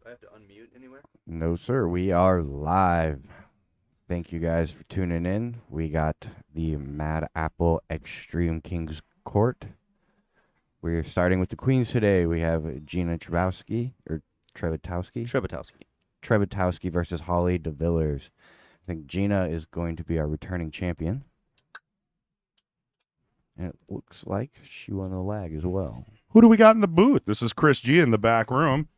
Do I have to unmute anywhere? No, sir. We are live. Thank you guys for tuning in. We got the Mad Apple Extreme Kings Court. We're starting with the Queens today. We have Jeanna Trzebiatowski. Trzebiatowski. Trzebiatowski versus Holly DeVillers. I think Jeanna is going to be our returning champion. And it looks like she won the lag as well. Who do we got in the booth? This is Chris G in the back room.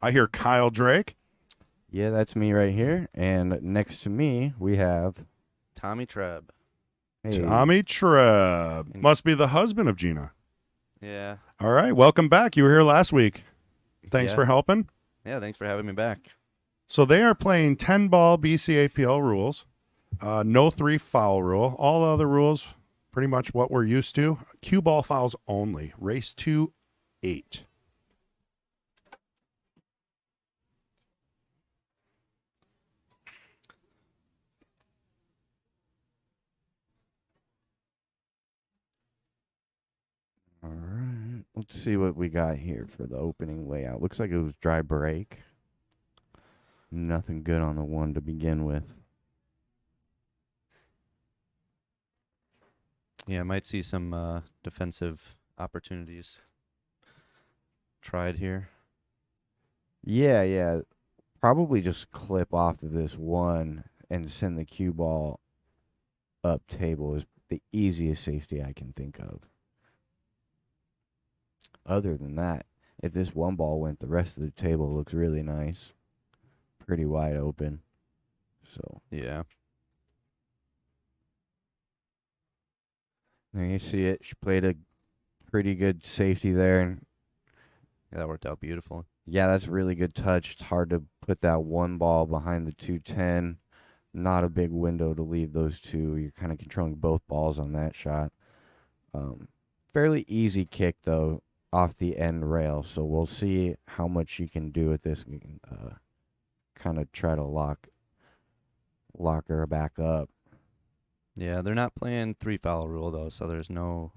I hear Kyle Drake. Yeah, that's me right here. And next to me, we have Tommy Treb. Tommy Treb. Must be the husband of Jeanna. Yeah. All right, welcome back. You were here last week. Thanks for helping. Yeah, thanks for having me back. So they are playing 10-ball BCAPL rules. No 3 foul rule. All other rules, pretty much what we're used to. Cue ball fouls only. Race to 8. All right. Let's see what we got here for the opening layout. Looks like it was dry break. Nothing good on the one to begin with. Yeah, I might see some defensive opportunities tried here. Yeah. Probably just clip off of this one and send the cue ball up table is the easiest safety I can think of. Other than that, if this one ball went, the rest of the table looks really nice. Pretty wide open. So Yeah. there you see it. She played a pretty good safety there. And Yeah, that worked out beautiful. yeah, that's a really good touch. It's hard to put that one ball behind the 210. Not a big window to leave those two. You're kind of controlling both balls on that shot. Fairly easy kick, though, off the end rail. So we'll see how much you can do with this. Kind of try to lock her back up. Yeah, they're not playing 3 foul rule, though, so there's no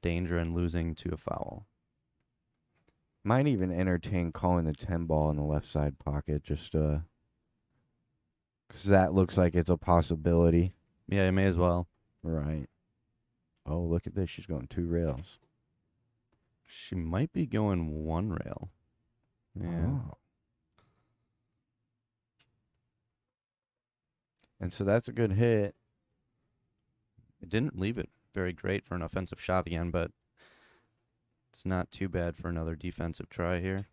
danger in losing to a foul. Might even entertain calling the 10 ball in the left side pocket, just because that looks like it's a possibility. Yeah, you may as well. Right. Oh, look at this. She's going 2 rails. She might be going 1 rail. Yeah. Oh. And so that's a good hit. It didn't leave it very great for an offensive shot again, but it's not too bad for another defensive try here.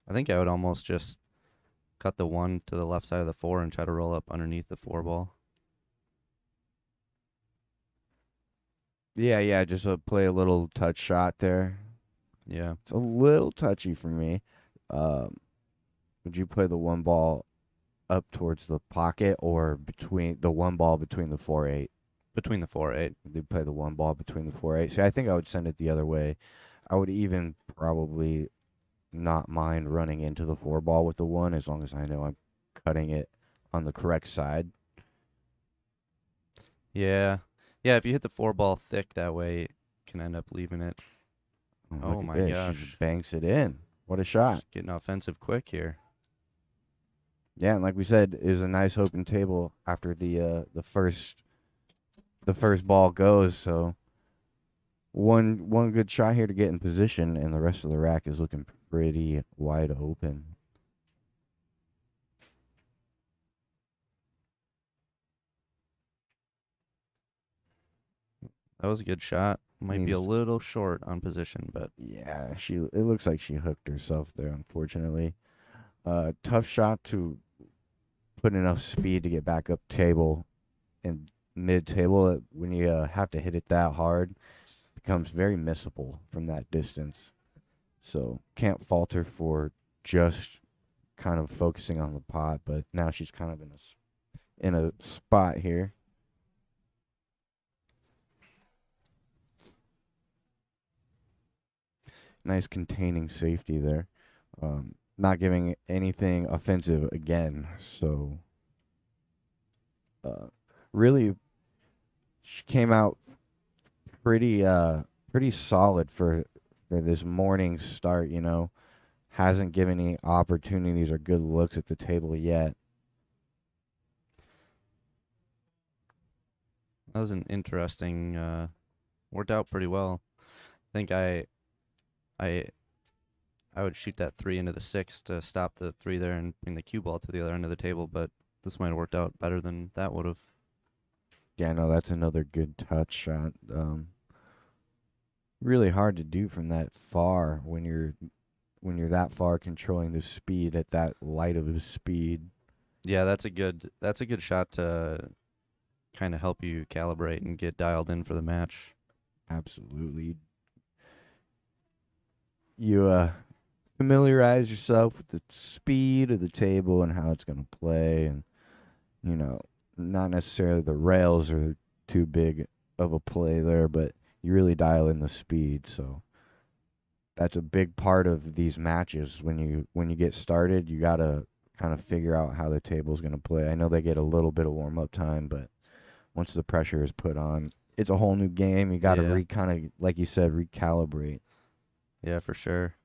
I think I would almost just cut the 1 to the left side of the 4 and try to roll up underneath the 4 ball. Yeah, just play a little touch shot there. Yeah. It's a little touchy for me. Would you play the 1 ball up towards the pocket or between the 1 ball between the 4-8? Between the 4-8. They play the 1 ball between the 4-8. See, I think I would send it the other way. I would even probably not mind running into the 4 ball with the 1 as long as I know I'm cutting it on the correct side. Yeah. Yeah, if you hit the 4 ball thick that way, it can end up leaving it. Oh my gosh. She banks it in. What a shot. She's getting offensive quick here. Yeah, and like we said, it was a nice open table after the first ball goes. So one good shot here to get in position, and the rest of the rack is looking pretty wide open. That was a good shot. Might be a little short on position, but yeah, it looks like she hooked herself there, unfortunately. Tough shot to put enough speed to get back up table and mid table. When you have to hit it that hard, it becomes very missable from that distance. So can't fault her for just kind of focusing on the pot, but now she's kind of in a spot here. Nice containing safety there. Not giving anything offensive again. So really she came out pretty solid for this morning start, you know. hasn't given any opportunities or good looks at the table yet. That was an interesting. Worked out pretty well. I think I I would shoot that 3 into the 6 to stop the 3 there and bring the cue ball to the other end of the table, but this might have worked out better than that would have. Yeah, no, that's another good touch shot. Really hard to do from that far when you're that far controlling the speed at that light of a speed. Yeah, that's a good shot to kind of help you calibrate and get dialed in for the match. Absolutely. You familiarize yourself with the speed of the table and how it's going to play, and not necessarily the rails are too big of a play there, but you really dial in the speed. So that's a big part of these matches. When you get started, you got to kind of figure out how the table's going to play. I know they get a little bit of warm up time, but once the pressure is put on, it's a whole new game. You got to kind of, like you said, recalibrate. Yeah, for sure.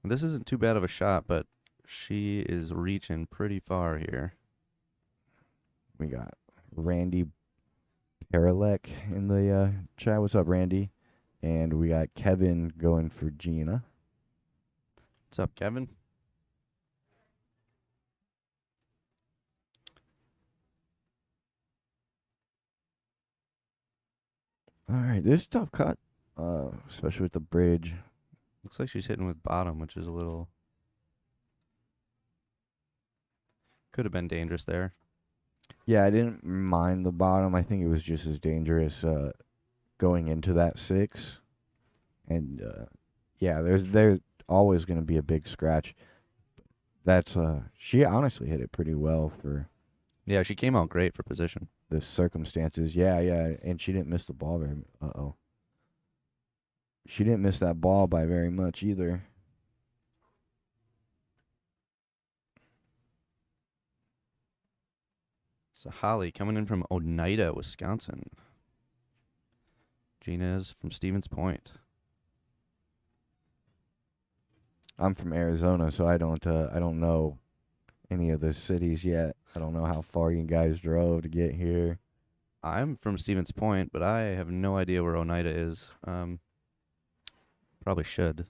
This isn't too bad of a shot, but she is reaching pretty far here. We got Randy Paralek in the chat. What's up, Randy? And we got Kevin going for Jeanna. What's up, Kevin? All right, this is a tough cut, especially with the bridge. Looks like she's hitting with bottom, which is a little... Could have been dangerous there. Yeah, I didn't mind the bottom. I think it was just as dangerous going into that 6. And, yeah, there's always going to be a big scratch. That's she honestly hit it pretty well for... Yeah, she came out great for position. The circumstances. Yeah, and she didn't miss the ball very... Uh-oh. She didn't miss that ball by very much either. So Holly coming in from Oneida, Wisconsin. Jeanna is from Stevens Point. I'm from Arizona, so I don't know any of the cities yet. I don't know how far you guys drove to get here. I'm from Stevens Point, but I have no idea where Oneida is. Probably should.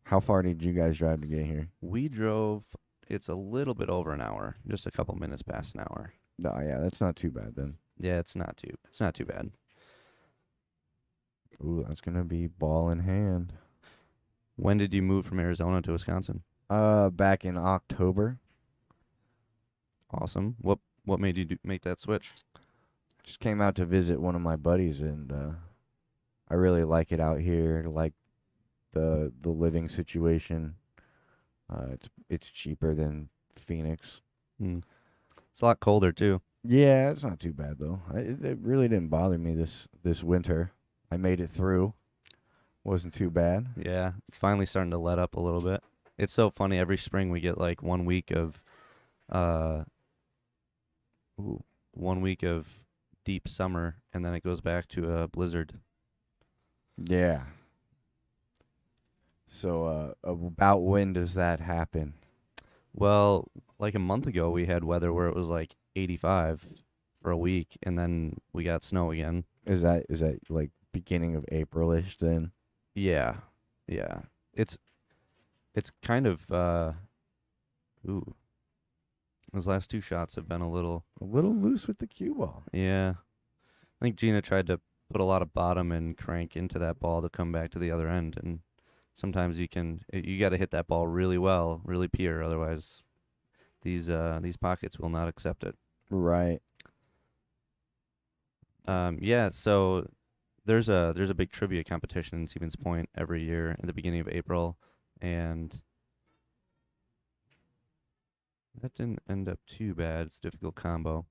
How far did you guys drive to get here? We drove, it's a little bit over an hour, just a couple minutes past an hour. No, yeah, that's not too bad then. Yeah, it's not too bad. Ooh, that's gonna be ball in hand. When did you move from Arizona to Wisconsin? Back in October. Awesome. What made you make that switch? Just came out to visit one of my buddies, and I really like it out here. Like the living situation. It's cheaper than Phoenix. It's a lot colder too. Yeah, it's not too bad though. It really didn't bother me this winter. I made it through. Wasn't too bad. Yeah, it's finally starting to let up a little bit. It's so funny. Every spring we get like 1 week of, 1 week of deep summer, and then it goes back to a blizzard. Yeah. So about when does that happen? Well, like a month ago, we had weather where it was like 85 for a week, and then we got snow again. Is that like beginning of April-ish then? Yeah. It's kind of those last 2 shots have been a little loose with the cue ball. Yeah. I think Jeanna tried to put a lot of bottom and crank into that ball to come back to the other end, and sometimes you got to hit that ball really well, really pure, otherwise these pockets will not accept it. Right. Yeah, so there's a big trivia competition in Stevens Point every year at the beginning of April, and that didn't end up too bad. It's a difficult combo.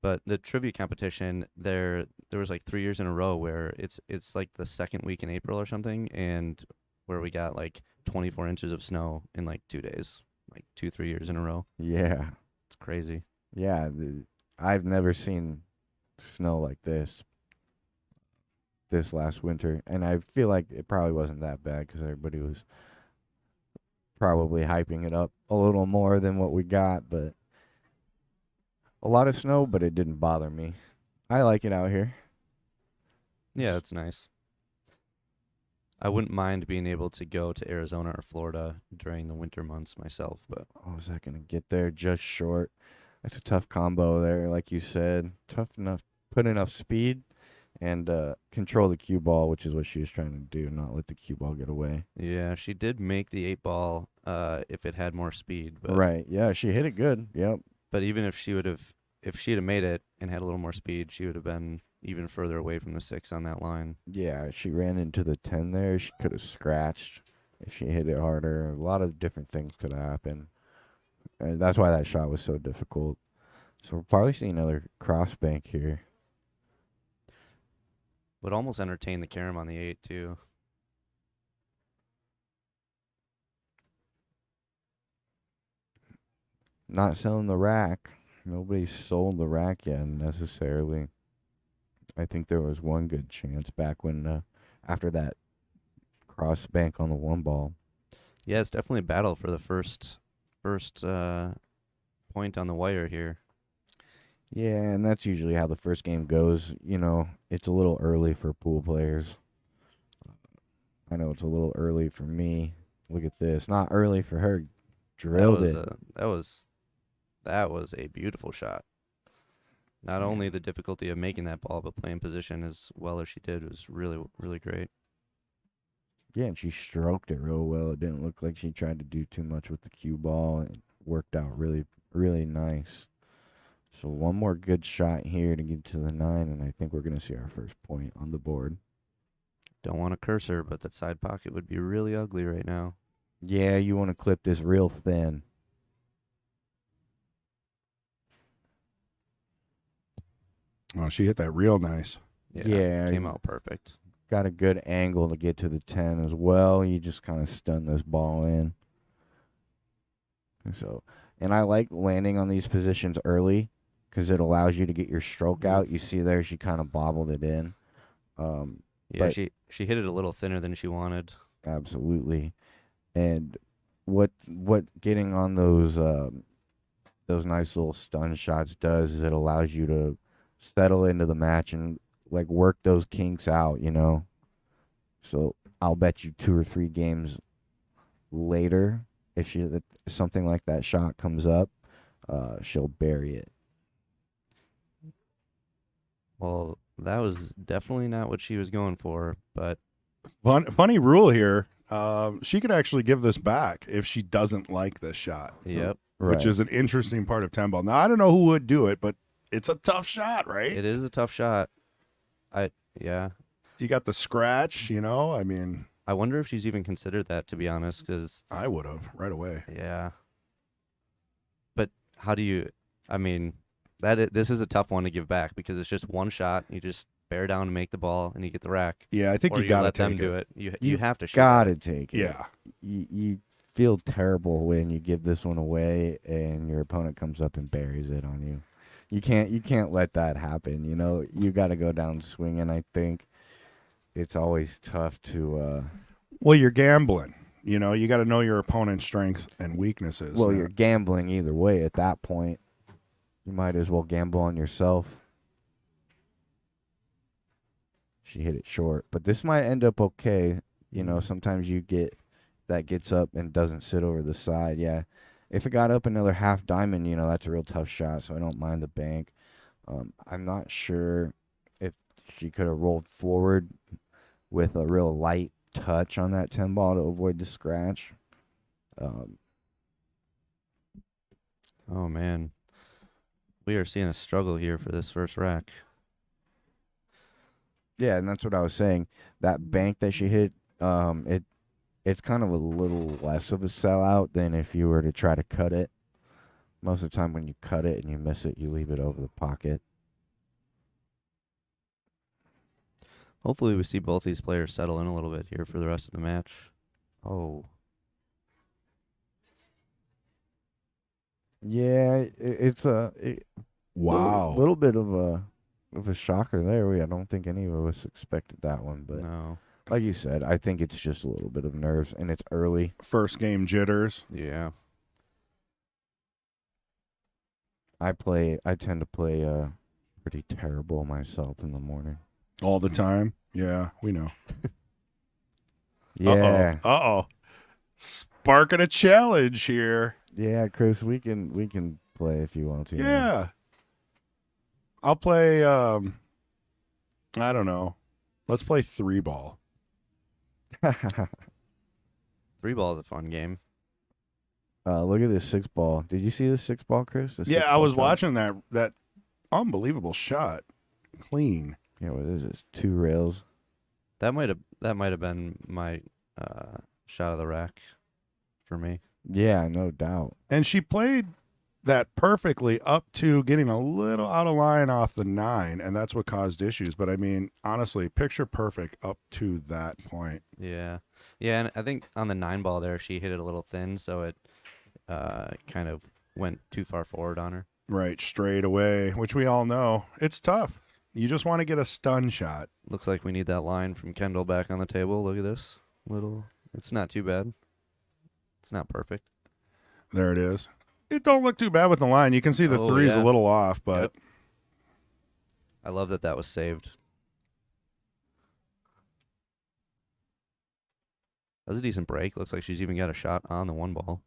But the trivia competition, there was like 3 years in a row where it's like the second week in April or something, and where we got like 24 inches of snow in like 2 days, like 2-3 years in a row. Yeah. It's crazy. Yeah, I've never seen snow like this. this last winter, and I feel like it probably wasn't that bad because everybody was probably hyping it up a little more than what we got. But a lot of snow, but it didn't bother me. I like it out here. Yeah, it's nice. I wouldn't mind being able to go to Arizona or Florida during the winter months myself, but Oh, was that gonna get there just short? That's a tough combo there, like you said. Tough enough, put enough speed and control the cue ball, which is what she was trying to do, not let the cue ball get away. yeah, she did make the 8 ball if it had more speed, but Right? Yeah, she hit it good. Yep. but even if she'd have made it and had a little more speed, she would have been even further away from the 6 on that line. Yeah, she ran into the 10 there. She could have scratched if she hit it harder. A lot of different things could have happened. And that's why that shot was so difficult. So we'll probably see another cross bank here. Would almost entertain the carom on the 8 too. Not selling the rack. Nobody's sold the rack yet necessarily. I think there was one good chance back when after that cross bank on the 1 ball. Yeah, it's definitely a battle for the first point on the wire here. Yeah, and that's usually how the first game goes. You know, it's a little early for pool players. I know it's a little early for me. Look at this. Not early for her. Drilled it. That was a beautiful shot. Not only the difficulty of making that ball, but playing position as well as she did was really, really great. Yeah, and she stroked it real well. It didn't look like she tried to do too much with the cue ball. It worked out really, really nice. So one more good shot here to get to the 9, and I think we're going to see our first point on the board. Don't want to curse her, but that side pocket would be really ugly right now. Yeah, you want to clip this real thin. Oh, she hit that real nice. Yeah, Came out perfect. got a good angle to get to the 10 as well. You just kind of stun this ball in. So, and I like landing on these positions early because it allows you to get your stroke out. You see there, she kind of bobbled it in. Yeah, But- she hit it a little thinner than she wanted. Absolutely. And what getting on those nice little stun shots does is it allows you to settle into the match and like work those kinks out, you know. So I'll bet you 2 or 3 games later, if something like that shot comes up, she'll bury it. Well, that was definitely not what she was going for, but Funny rule here. She could actually give this back if she doesn't like this shot, yep, Right. which is an interesting part of 10 ball. Now, I don't know who would do it, but it's a tough shot, right? it is a tough shot. Yeah. You got the scratch, you know? I mean, I wonder if she's even considered that, to be honest, because, I would have right away. yeah. But how do you, I mean, this is a tough one to give back because it's just one shot. You just bear down and make the ball, and you get the rack. Yeah, I think Or you got to let them take do it. it. You have to shoot Gotta it. take it. Yeah. You feel terrible when you give this one away and your opponent comes up and buries it on you. You can't let that happen. You know, you got to go down swinging. I think it's always tough to. Well, you're gambling. You know, you got to know your opponent's strengths and weaknesses. Well, you're gambling either way at that point. You might as well gamble on yourself. She hit it short, but this might end up okay. You know, sometimes you get that gets up and doesn't sit over the side. Yeah, if it got up another half diamond, you know, that's a real tough shot. So I don't mind the bank. I'm not sure if she could have rolled forward with a real light touch on that 10 ball to avoid the scratch. Oh, man. We are seeing a struggle here for this first rack. Yeah, and that's what I was saying. That bank that she hit, it's kind of a little less of a sellout than if you were to try to cut it. Most of the time when you cut it and you miss it, you leave it over the pocket. Hopefully we see both these players settle in a little bit here for the rest of the match. Oh. Yeah, it's a Wow. little bit of a of a shocker there. I don't think any of us expected that one, but No. like you said, I think it's just a little bit of nerves, and it's early. First game jitters. Yeah. I tend to play pretty terrible myself in the morning. All the time. Yeah, we know. Yeah, Uh-oh. Sparking a challenge here. yeah, Chris, we can play if you want to. Yeah. I'll play, I don't know. Let's play 3-ball. 3-ball is a fun game. Look at this 6-ball. Did you see this 6-ball, Chris? The Yeah, I 6-ball was shot? watching that unbelievable shot. Clean. Yeah, what is this? 2 rails. That might have been my shot of the rack for me. Yeah, no doubt. And she played that perfectly up to getting a little out of line off the 9, and that's what caused issues. But I mean, honestly, picture perfect up to that point. Yeah. Yeah, and I think on the 9-ball there, she hit it a little thin, so it kind of went too far forward on her. Right, straight away, which we all know. It's tough. You just want to get a stun shot. Looks like we need that line from Kendall back on the table. Look at this. It's not too bad. It's not perfect. There it is. It don't look too bad with the line. You can see the Oh, three's yeah. a little off, but Yep. I love that was saved. That was a decent break. Looks like she's even got a shot on the 1-ball.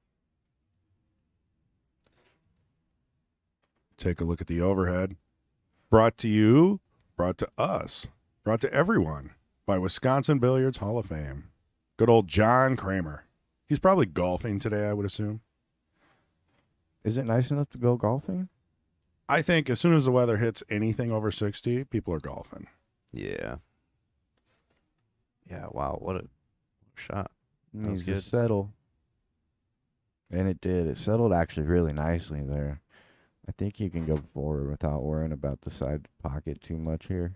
take a look at the overhead. Brought to you, brought to us, brought to everyone by Wisconsin Billiards Hall of Fame. Good old John Kramer. He's probably golfing today, I would assume. Is it nice enough to go golfing? I think as soon as the weather hits anything over 60, people are golfing. Yeah. Yeah, wow, what a shot. It That was needs to good. settle. And it did. It settled actually really nicely there. I think you can go forward without worrying about the side pocket too much here.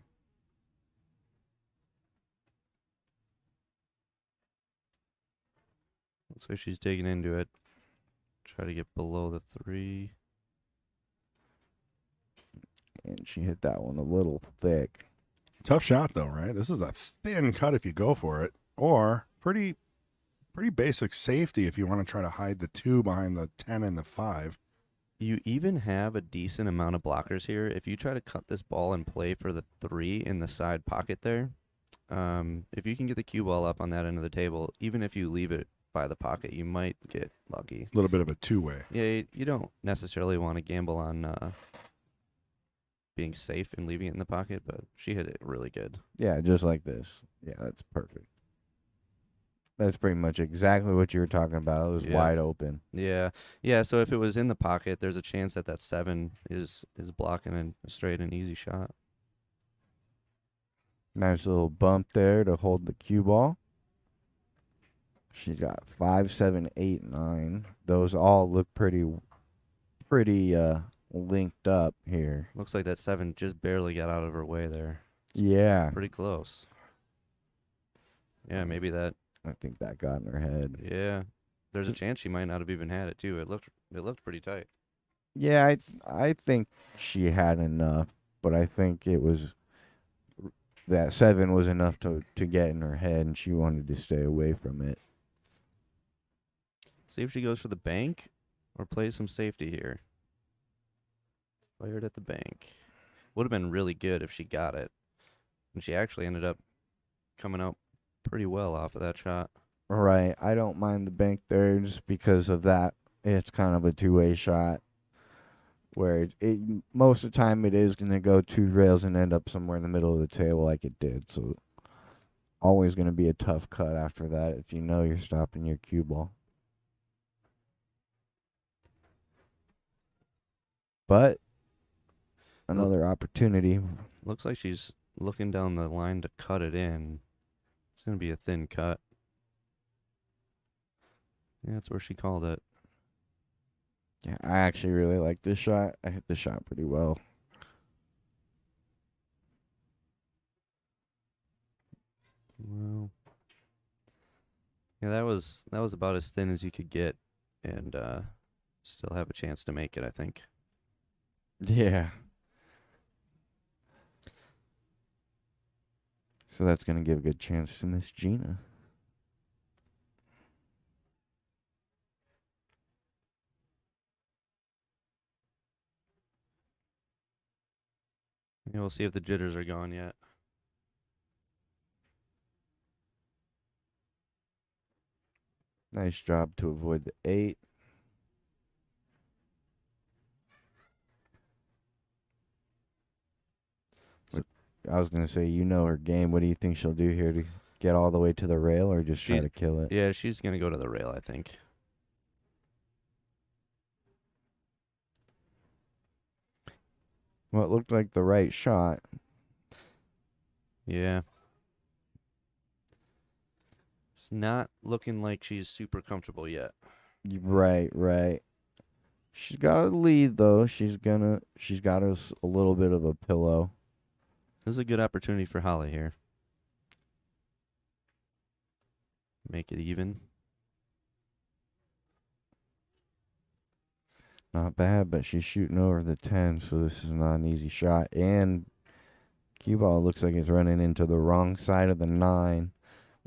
Looks like she's digging into it. Try to get below the 3. And she hit that one a little thick. Tough shot, though, right? This is a thin cut if you go for it. Or pretty basic safety if you want to try to hide the 2 behind the 10 and the 5. You even have a decent amount of blockers here. If you try to cut this ball and play for the 3 in the side pocket there, if you can get the cue ball up on that end of the table, even if you leave it by the pocket, you might get lucky. A little bit of a two-way. Yeah, you don't necessarily want to gamble on being safe and leaving it in the pocket, but she hit it really good. Yeah, just like this. Yeah, that's perfect. That's pretty much exactly what you were talking about. It was Yeah. wide open. Yeah, yeah. So if it was in the pocket, there's a chance that 7 is blocking a straight and easy shot. Nice little bump there to hold the cue ball. She's got 5, 7, 8, 9. Those all look pretty linked up here. Looks like that 7 just barely got out of her way there. Yeah, Pretty close. Yeah, maybe that. I think that got in her head. Yeah, there's a chance she might not have even had it too. It looked pretty tight. Yeah, I think she had enough, but I think it was that 7 was enough to get in her head, and she wanted to stay away from it. See if she goes for the bank or plays some safety here. Fired at the bank. Would have been really good if she got it. And she actually ended up coming out pretty well off of that shot. Right, I don't mind the bank there just because of that. It's kind of a two-way shot where it most of the time it is going to go 2 rails and end up somewhere in the middle of the table like it did. So always going to be a tough cut after that if you know you're stopping your cue ball. But another opportunity. Looks like she's looking down the line to cut it in. It's going to be a thin cut. Yeah, that's where she called it. Yeah, I actually really like this shot. I hit the shot pretty well. Well, yeah, that was about as thin as you could get, and still have a chance to make it, I think. Yeah. So that's going to give a good chance to Miss Jeanna. Yeah, we'll see if the jitters are gone yet. Nice job to avoid the 8. So- I was going to say, you know her game. What do you think she'll do here to get all the way to the rail or just try She- to kill it? Yeah, she's going to go to the rail, I think. Well, it looked like the right shot. Yeah. It's not looking like she's super comfortable yet. Right, right. She's got a lead though. She's got us a little bit of a pillow. This is a good opportunity for Holly here. Make it even. Not bad, but she's shooting over the 10, so this is not an easy shot. And cue ball looks like it's running into the wrong side of the 9.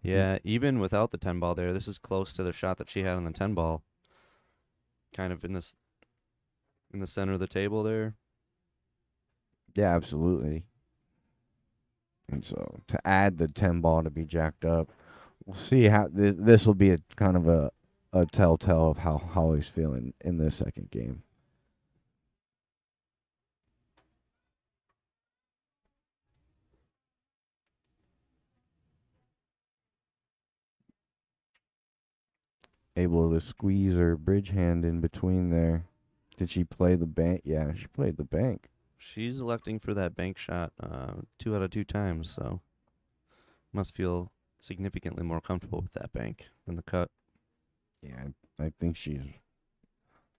Yeah, even without the 10 ball there, this is close to the shot that she had on the 10 ball. Kind of in the center of the table there. Yeah, absolutely. And so to add the 10 ball to be jacked up, we'll see how this will be a kind of a telltale of how Holly's feeling in this second game. Able to squeeze her bridge hand in between there. Did she play the bank? Yeah, she played the bank. She's electing for that bank shot 2 out of 2 times, so must feel significantly more comfortable with that bank than the cut. Yeah, I think she's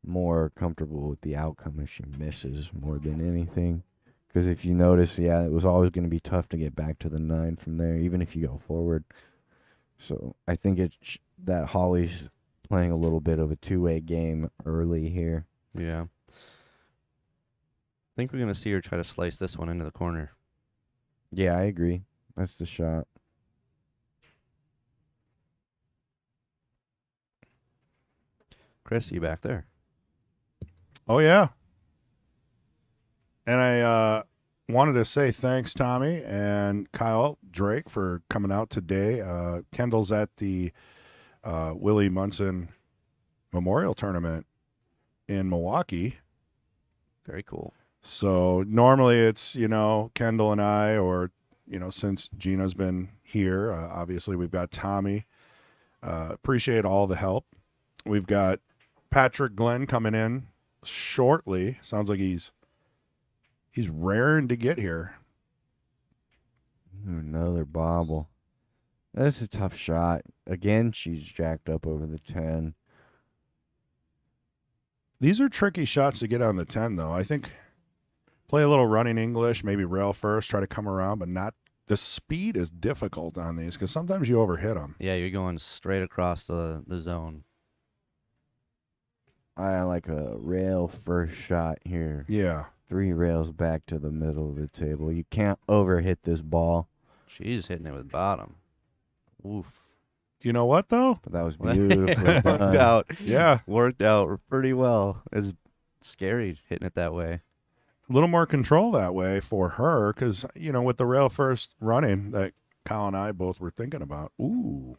more comfortable with the outcome if she misses more than anything. Because if you notice, yeah, it was always going to be tough to get back to the 9 from there, even if you go forward. So I think it's that Holly's playing a little bit of a two-way game early here. Yeah. I think we're going to see her try to slice this one into the corner. Yeah, I agree. That's the shot. Chris, you back there? Oh, yeah. And I wanted to say thanks, Tommy and Kyle Drake, for coming out today. Kendall's at the Willie Munson Memorial Tournament in Milwaukee. Very cool. So normally it's, Kendall and I, or, since Gina's been here, obviously we've got Tommy. Appreciate all the help. We've got Patrick Glenn coming in shortly. Sounds like he's raring to get here. Another bobble. That's a tough shot. Again, she's jacked up over the 10. These are tricky shots to get on the 10, though. I think play a little running English, maybe rail first, try to come around, but not. The speed is difficult on these because sometimes you overhit them. Yeah, you're going straight across the zone. I like a rail first shot here. Yeah. 3 rails back to the middle of the table. You can't overhit this ball. She's hitting it with bottom. Oof. You know what, though? But that was beautiful. Worked done. out. Yeah. Worked out pretty well. It's scary hitting it that way. A little more control that way for her because, with the rail first running that Kyle and I both were thinking about. Ooh.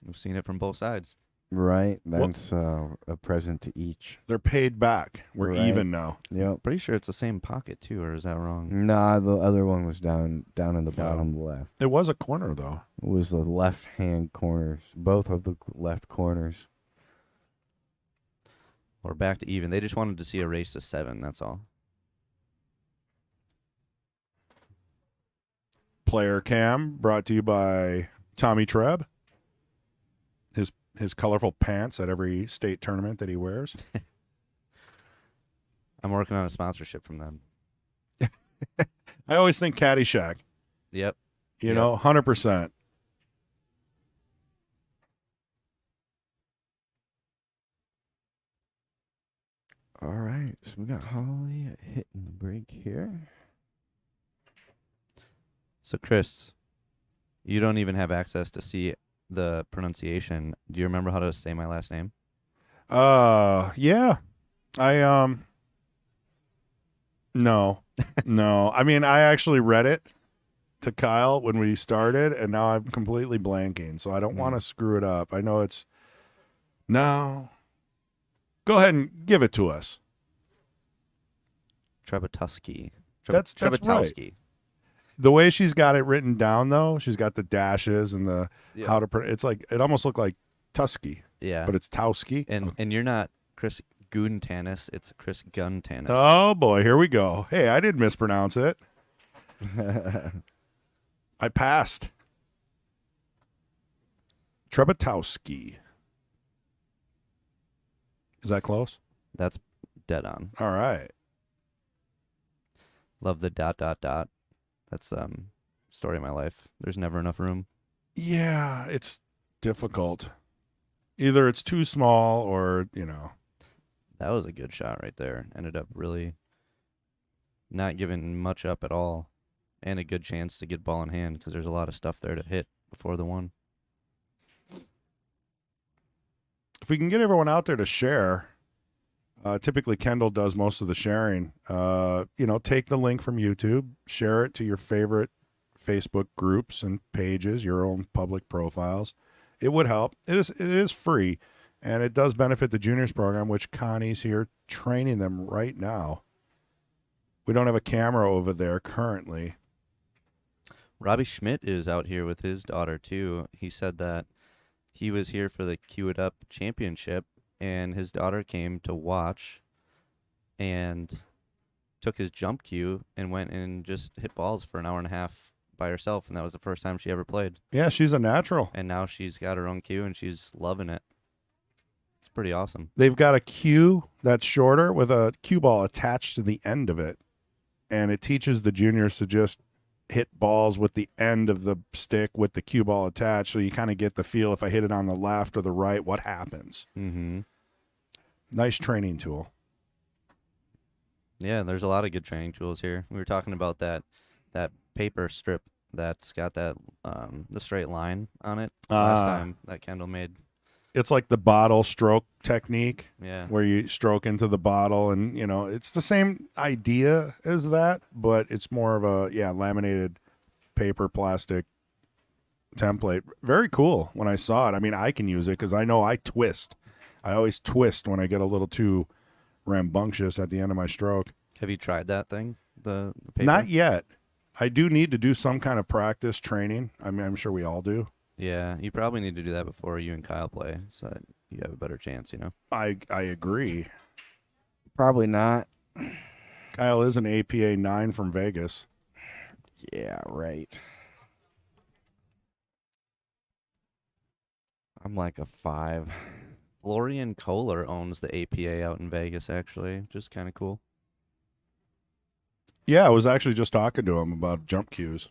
We've seen it from both sides. Right? That's a present to each. They're paid back. We're Right. even now. Yep. Pretty sure it's the same pocket, too, or is that wrong? Nah, the other one was down in the bottom left. It was a corner, though. It was the left-hand corners. Both of the left corners. We're back to even. They just wanted to see a race to 7, that's all. Player Cam brought to you by Tommy Treb. His colorful pants at every state tournament that he wears. I'm working on a sponsorship from them. I always think Caddyshack. Yep. You know, 100%. All right. So we got Holly hitting the break here. So Chris, you don't even have access to see the pronunciation. Do you remember how to say my last name? Yeah. I no. No. I mean, I actually read it to Kyle when we started, and now I'm completely blanking, so I don't want to screw it up. I know it's no. Go ahead and give it to us. Trzebiatowski. That's right. Trzebiatowski. The way she's got it written down, though, she's got the dashes and the Yeah. how to. It's like it almost looked like Tusky, Yeah. but it's Towski. And you're not Chris Guntanis, it's Chris Guntanis. Oh boy, here we go. Hey, I didn't mispronounce it. I passed. Trzebiatowski. Is that close? That's dead on. All right. Love the ... That's story of my life. There's never enough room. Yeah, it's difficult. Either it's too small or, That was a good shot right there. Ended up really not giving much up at all. And a good chance to get ball in hand because there's a lot of stuff there to hit before the one. if we can get everyone out there to share, typically Kendall does most of the sharing. Take the link from YouTube, share it to your favorite Facebook groups and pages, your own public profiles. It would help. It is free, and it does benefit the juniors program, which Connie's here training them right now. We don't have a camera over there currently. Robbie Schmidt is out here with his daughter, too. He said that he was here for the Cue It Up championship, and his daughter came to watch and took his jump cue and went and just hit balls for an hour and a half by herself, and that was the first time she ever played. Yeah, she's a natural. And now she's got her own cue, and she's loving it. It's pretty awesome. They've got a cue that's shorter with a cue ball attached to the end of it, and it teaches the juniors to just hit balls with the end of the stick with the cue ball attached, so you kind of get the feel if I hit it on the left or the right, what happens. Mm-hmm. Nice training tool. Yeah, there's a lot of good training tools here. We were talking about that paper strip that's got that the straight line on it last time that Kendall made. It's like the bottle stroke technique, Yeah. where you stroke into the bottle, and it's the same idea as that, but it's more of a laminated paper plastic template. Very cool. When I saw it, I mean, I can use it because I know I twist. I always twist when I get a little too rambunctious at the end of my stroke. Have you tried that thing? The paper? Not yet. I do need to do some kind of practice training. I mean, I'm sure we all do. Yeah, you probably need to do that before you and Kyle play, so that you have a better chance. I agree. Probably not. Kyle is an APA 9 from Vegas. Yeah, right. I'm like a 5. Florian Kohler owns the APA out in Vegas, actually, which is kind of cool. Yeah, I was actually just talking to him about jump cues.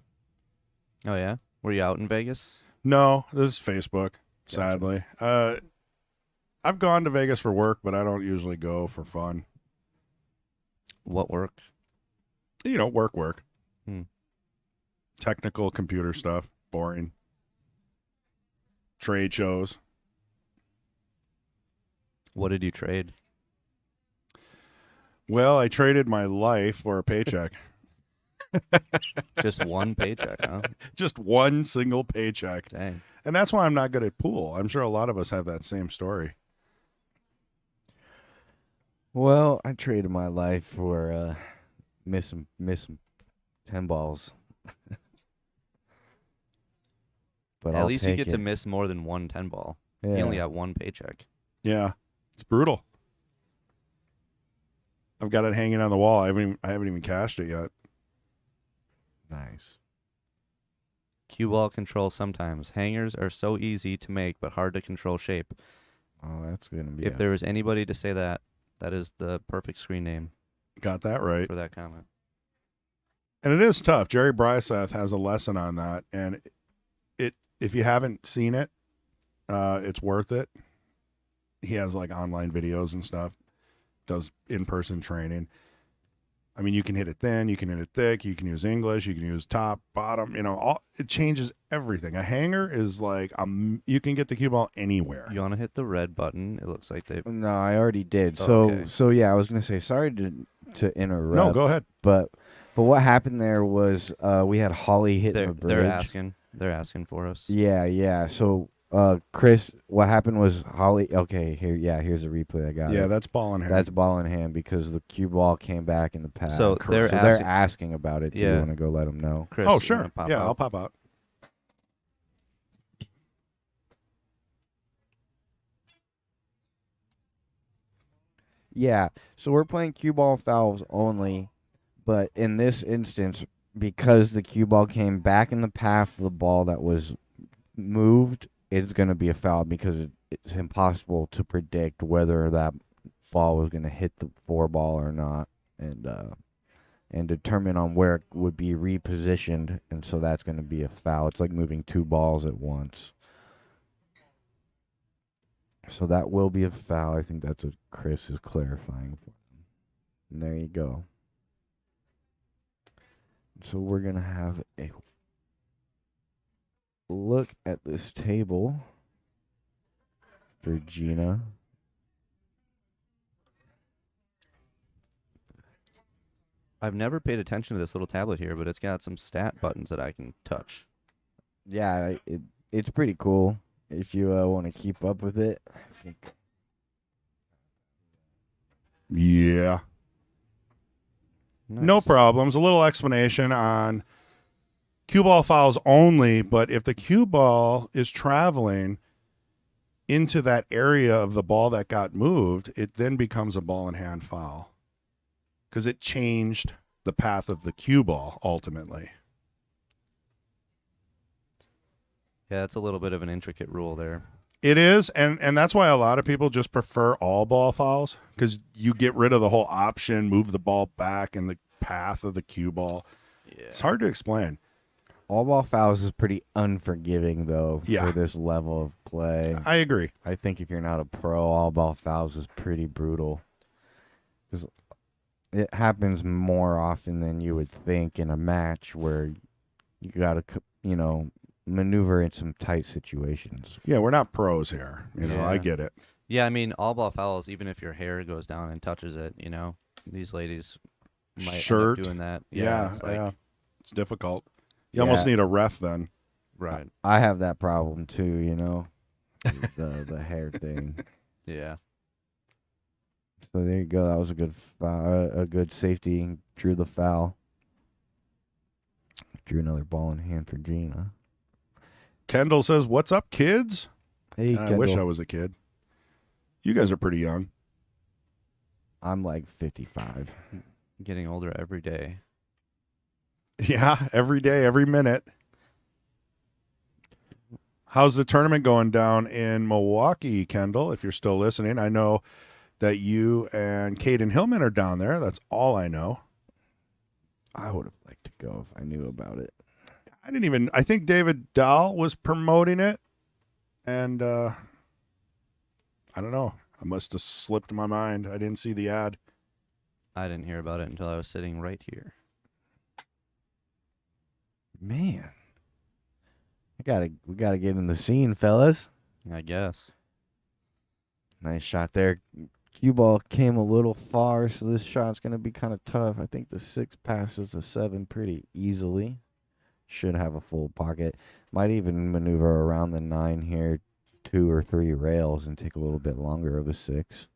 Oh yeah, were you out in Vegas? No, this is Facebook, sadly. I've gone to Vegas for work, but I don't usually go for fun. What work? Work. Hmm. Technical computer stuff, boring. Trade shows. What did you trade? Well, I traded my life for a paycheck. Just one paycheck, huh? Just one single paycheck. Dang. And that's why I'm not good at pool. I'm sure a lot of us have that same story. Well, I traded my life for missing 10 balls. But At I'll least you take get it. to miss more than one 10-ball. Yeah. You only got one paycheck. Yeah, it's brutal. I've got it hanging on the wall. I haven't even cashed it yet. Nice. Cue ball control sometimes. Hangers are so easy to make, but hard to control shape. Oh, that's gonna be. If there was anybody to say that, that is the perfect screen name Got that right. for that comment. And it is tough. Jerry Bryseth has a lesson on that, and if you haven't seen it, it's worth it. He has like online videos and stuff, does in-person training. I mean, you can hit it thin, you can hit it thick, you can use English, you can use top, bottom, it changes everything. A hanger is like, you can get the cue ball anywhere. You want to hit the red button? It looks like they. No, I already did. Oh, So okay. so yeah, I was gonna say sorry to interrupt. No, go ahead. But what happened there was we had Holly hitting the bridge. They're asking for us. Yeah. So Chris, what happened was Holly. Okay, here's a replay. I got it. Yeah, that's ball in hand. That's ball in hand because the cue ball came back in the pad. So they're they're asking about it. Do you Yeah. want to go let them know? Chris, Oh, you sure. wanna pop Yeah, out? I'll pop out. Yeah. So we're playing cue ball fouls only, but in this instance, because the cue ball came back in the path of the ball that was moved, it's going to be a foul because it's impossible to predict whether that ball was going to hit the 4-ball or not, and determine on where it would be repositioned, and so that's going to be a foul. It's like moving 2 balls at once. So that will be a foul. I think that's what Chris is clarifying. And there you go. So we're going to have a look at this table for Jeanna. I've never paid attention to this little tablet here, but it's got some stat buttons that I can touch. Yeah, it's pretty cool if you want to keep up with it. I think. Yeah. Nice. No problems. A little explanation on cue ball fouls only, but if the cue ball is traveling into that area of the ball that got moved, it then becomes a ball in hand foul because it changed the path of the cue ball ultimately. Yeah, it's a little bit of an intricate rule there. It is, and that's why a lot of people just prefer all ball fouls because you get rid of the whole option, move the ball back in the path of the cue ball. Yeah. It's hard to explain. All ball fouls is pretty unforgiving, though, Yeah. for this level of play. I agree. I think if you're not a pro, all ball fouls is pretty brutal. 'Cause it happens more often than you would think in a match where you got to, maneuver in some tight situations. Yeah, we're not pros here. Yeah. I get it. Yeah, I mean, all ball fouls, even if your hair goes down and touches it, these ladies might Shirt. end up doing that. Yeah, it's like, yeah. It's difficult. You almost need a ref then. right. I have that problem too, the hair thing. Yeah. So there you go. That was a good a good safety. Drew the foul. Drew another ball in hand for Jeanna. Kendall says, "What's up, kids?" Hey, And I wish I Kendall. was a kid. You guys are pretty young. I'm like 55. Getting older every day. Yeah, every day, every minute. How's the tournament going down in Milwaukee, Kendall? If you're still listening, I know that you and Caden Hillman are down there. That's all I know. I would have liked to go if I knew about it. I think David Dahl was promoting it, and I don't know. I must have slipped my mind. I didn't see the ad. I didn't hear about it until I was sitting right here. Man. We gotta get in the scene, fellas. I guess. Nice shot there. Cue ball came a little far, so this shot's gonna be kind of tough. I think the 6 passes the 7 pretty easily. Should have a full pocket. Might even maneuver around the 9 here, 2 or 3 rails, and take a little bit longer of a 6.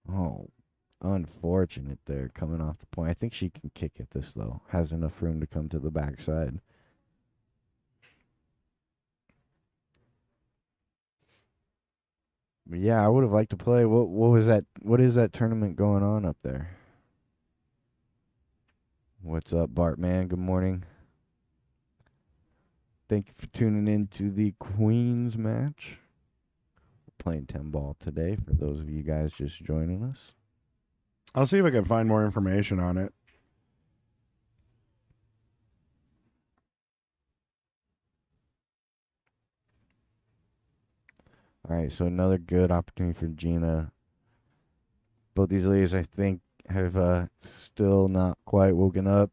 Oh, unfortunate there coming off the point. I think she can kick at this, though. Has enough room to come to the backside. But yeah, I would have liked to play. What was that? What is that tournament going on up there? What's up, Bart man? Good morning. Thank you for tuning in to the Queens match. We're playing 10 ball today for those of you guys just joining us. I'll see if I can find more information on it. All right, so another good opportunity for Jeanna. Both these ladies, I think, have still not quite woken up.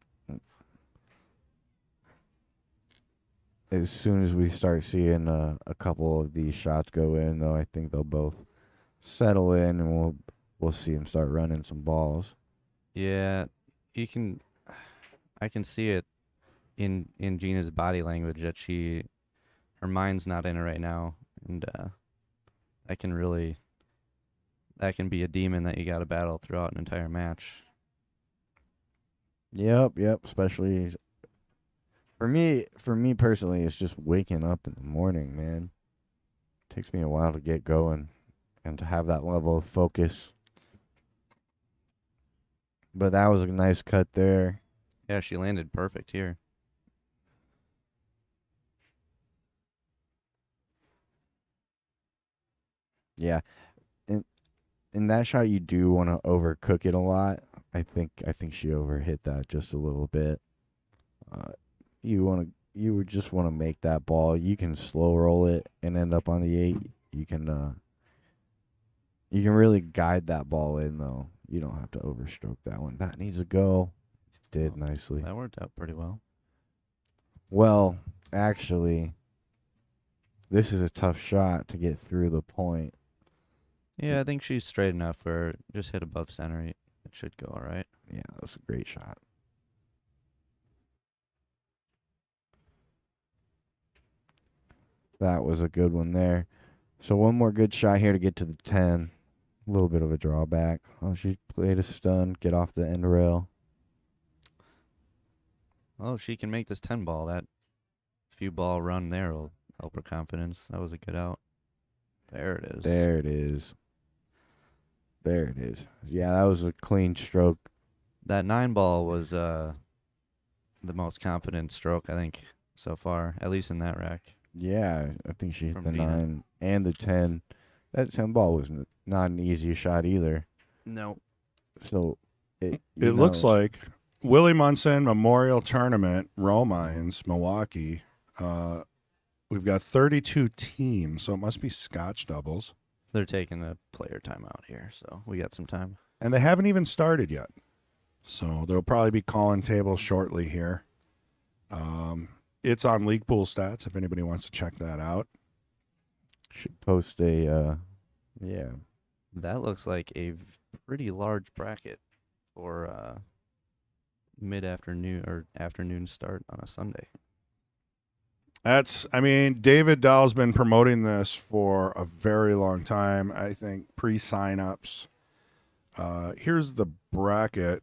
As soon as we start seeing a couple of these shots go in, though, I think they'll both settle in, and we'll see them start running some balls. Yeah, you can. I can see it in Gina's body language that her mind's not in it right now, and that can really that can be a demon that you got to battle throughout an entire match. Yep. Especially for me personally, it's just waking up in the morning, man. Takes me a while to get going and to have that level of focus. But that was a nice cut there. Yeah, she landed perfect here. Yeah. In that shot, you do want to overcook it a lot. I think she overhit that just a little bit. You would just want to make that ball. You can slow roll it and end up on the 8. You can really guide that ball in though. You don't have to overstroke that one. That needs to go. It did nicely. That worked out pretty well. Well, actually, this is a tough shot to get through the point. Yeah, I think she's straight enough where just hit above center. It should go all right. Yeah, that was a great shot. That was a good one there. So one more good shot here to get to the 10. A little bit of a drawback. Oh, she played a stun. Get off the end rail. Oh, if she can make this 10 ball, that few ball run there will help her confidence. That was a good out. There it is. There it is. There it is. Yeah, that was a clean stroke. That 9 ball was the most confident stroke, I think, so far, at least in that rack. Yeah, I think she hit From the Jeanna. 9 and the 10. That 10 ball was not an easy shot either. No. So It looks like Willie Munson Memorial Tournament, Romines, Milwaukee. We've got 32 teams, so it must be Scotch doubles. They're taking a player timeout here, so we got some time. And they haven't even started yet. So they'll probably be calling tables shortly here. It's on League Pool Stats if anybody wants to check that out. should post a yeah. That looks like a pretty large bracket for mid-afternoon or afternoon start on a Sunday. David Dahl's been promoting this for a very long time. I think pre-signups. Here's the bracket.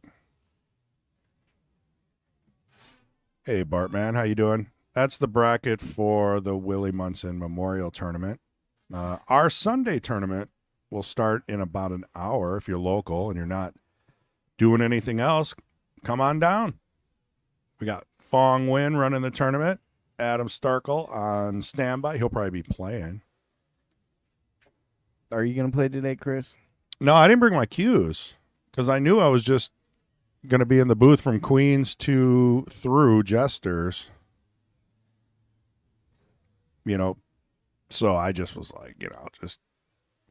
Hey, Bartman, how you doing? That's the bracket for the Willie Munson Memorial Tournament. Our Sunday tournament will start in about an hour. If you're local and you're not doing anything else, come on down. We got Fong Win running the tournament. Adam Starkle on standby. He'll probably be playing. Are you gonna play today, Chris? No, I didn't bring my cues because I knew I was just going to be in the booth from Queens to through Jesters. So I just was like, just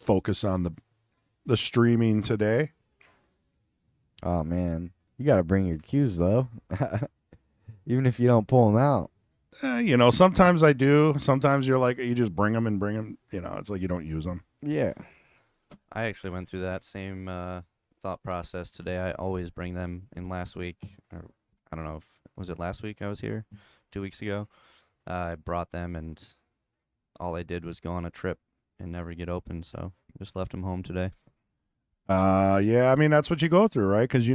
focus on the streaming today. Oh man, you gotta bring your cues though, even if you don't pull them out. Sometimes I do. Sometimes you're like, you just bring them. It's like you don't use them. Yeah. I actually went through that same thought process today. I always bring them in last week. Or I don't know if was it last week I was here, 2 weeks ago. I brought them and all I did was go on a trip and never get open. So just left them home today. Yeah, that's what you go through, right? Because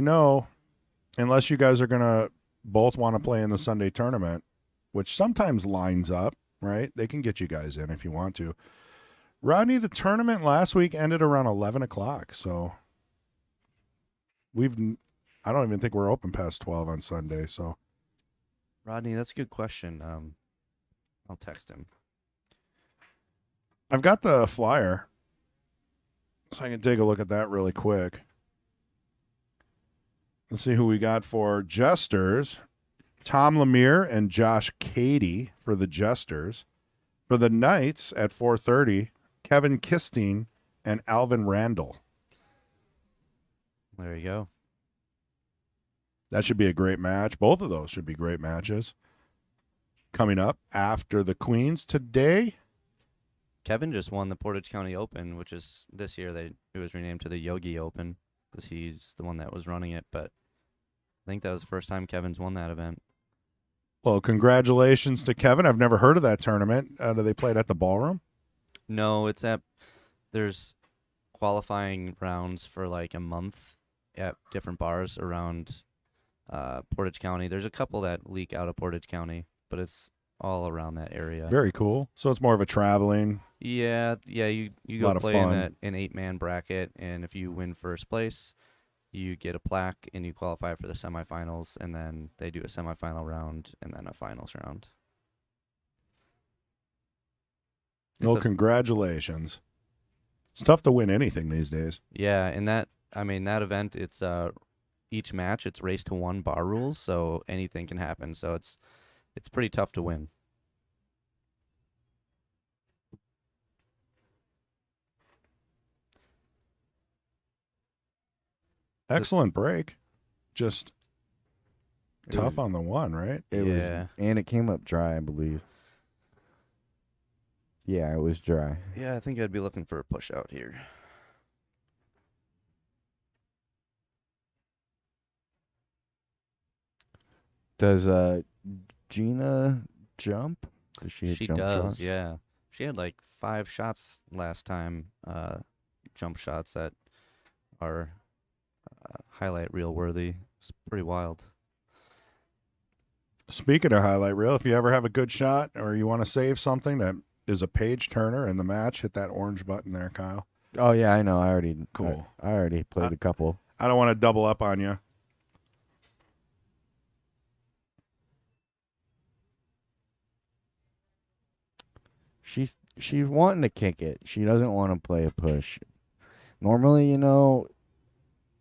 unless you guys are going to both want to play in the Sunday tournament, which sometimes lines up, right? They can get you guys in if you want to. Rodney, the tournament last week ended around 11 o'clock, so I don't even think we're open past 12 on Sunday, so. Rodney, that's a good question. I'll text him. I've got the flyer, so I can take a look at that really quick. Let's see who we got for Jesters. Tom Lemire and Josh Cady for the Jesters. For the Knights at 4:30, Kevin Kistine and Alvin Randall. There you go. That should be a great match. Both of those should be great matches. Coming up after the Queens today. Kevin just won the Portage County Open, which is this year. It was renamed to the Yogi Open because he's the one that was running it. But I think that was the first time Kevin's won that event. Well, congratulations to Kevin. I've never heard of that tournament. Do they play it at the ballroom? No, there's qualifying rounds for like a month at different bars around Portage County. There's a couple that leak out of Portage County, but it's all around that area. Very cool. So it's more of a traveling. Yeah. You go Lot of play in fun. an 8-man bracket, and if you win first place, you get a plaque and you qualify for the semifinals, and then they do a semifinal round and then a finals round. Well, congratulations. It's tough to win anything these days. Yeah, and that event, it's each match it's race to 1 bar rules, so anything can happen. So it's pretty tough to win. Excellent break. Just It tough was- on the one, right? It Yeah. was, and it came up dry, I believe. Yeah, it was dry. Yeah, I think I'd be looking for a push out here. Does Jeanna jump? Does she hit She jump does, shots? yeah. She had like 5 shots last time, jump shots that are highlight reel worthy. It's pretty wild. Speaking of highlight reel, if you ever have a good shot or you want to save something that is a page turner in the match, hit that orange button there, Kyle. Oh yeah, I know. I already Cool. I already played a couple. I don't want to double up on you. She's wanting to kick it. She doesn't want to play a push. Normally,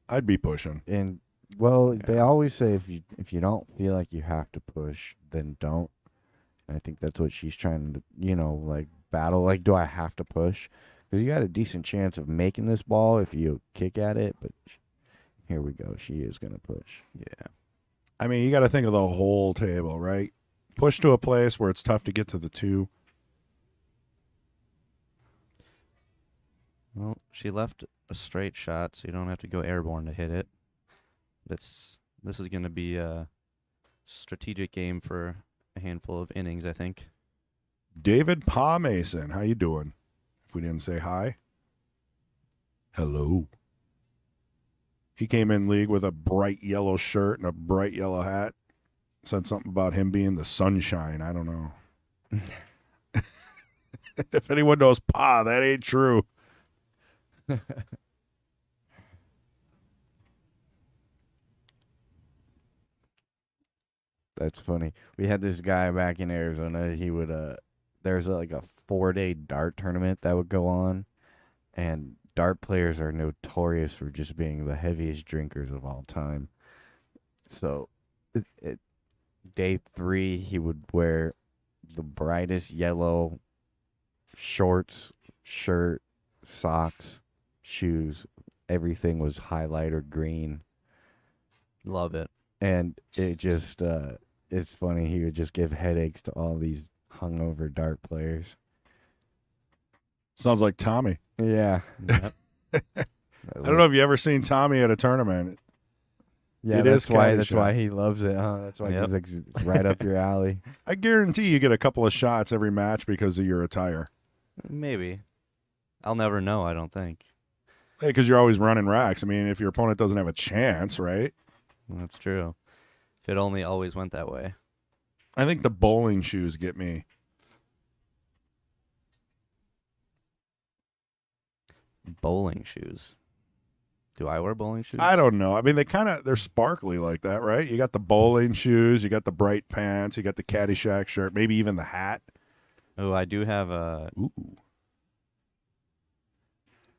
I'd be pushing. and well, they always say if you don't feel like you have to push, then don't. And I think that's what she's trying to, like battle. Like, do I have to push? Because you got a decent chance of making this ball if you kick at it. But here we go. She is gonna push. Yeah. I mean, you got to think of the whole table, right? Push to a place where it's tough to get to the 2. Well, she left a straight shot, so you don't have to go airborne to hit it. This is going to be a strategic game for a handful of innings, I think. David Pa Mason, how you doing? If we didn't say hi. Hello. He came in league with a bright yellow shirt and a bright yellow hat. Said something about him being the sunshine. I don't know. If anyone knows Pa, that ain't true. That's funny. We had this guy back in Arizona. He would there's like a 4-day dart tournament that would go on, and dart players are notorious for just being the heaviest drinkers of all time. So, day 3, he would wear the brightest yellow shorts, shirt, socks, shoes. Everything was highlighter green. Love it. And it just, it's funny. He would just give headaches to all these hungover dart players. Sounds like Tommy. Yeah. Yep. I don't know if you ever seen Tommy at a tournament. Yeah, It that's is why. caddy That's shot. why he loves it, huh? That's why Yep. he's like it's right up your alley. I guarantee you get a couple of shots every match because of your attire. Maybe. I'll never know, I don't think. Hey, because you're always running racks. I mean, if your opponent doesn't have a chance, right? That's true. If it only always went that way. I think the bowling shoes get me. Bowling shoes. Do I wear bowling shoes? I don't know. I mean, they're sparkly like that, right? You got the bowling shoes, you got the bright pants, you got the Caddyshack shirt, maybe even the hat. Oh, I do have a. Ooh.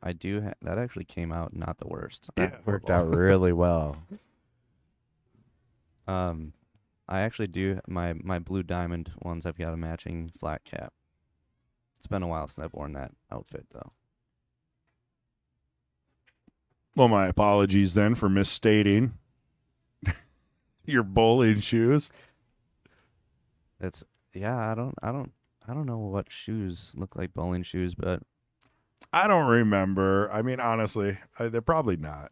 That actually came out not the worst. That worked out really well. I actually do my blue diamond ones. I've got a matching flat cap. It's been a while since I've worn that outfit though. Well, my apologies then for misstating your bowling shoes. It's yeah. I don't know what shoes look like bowling shoes, but I don't remember. I mean, honestly, they're probably not.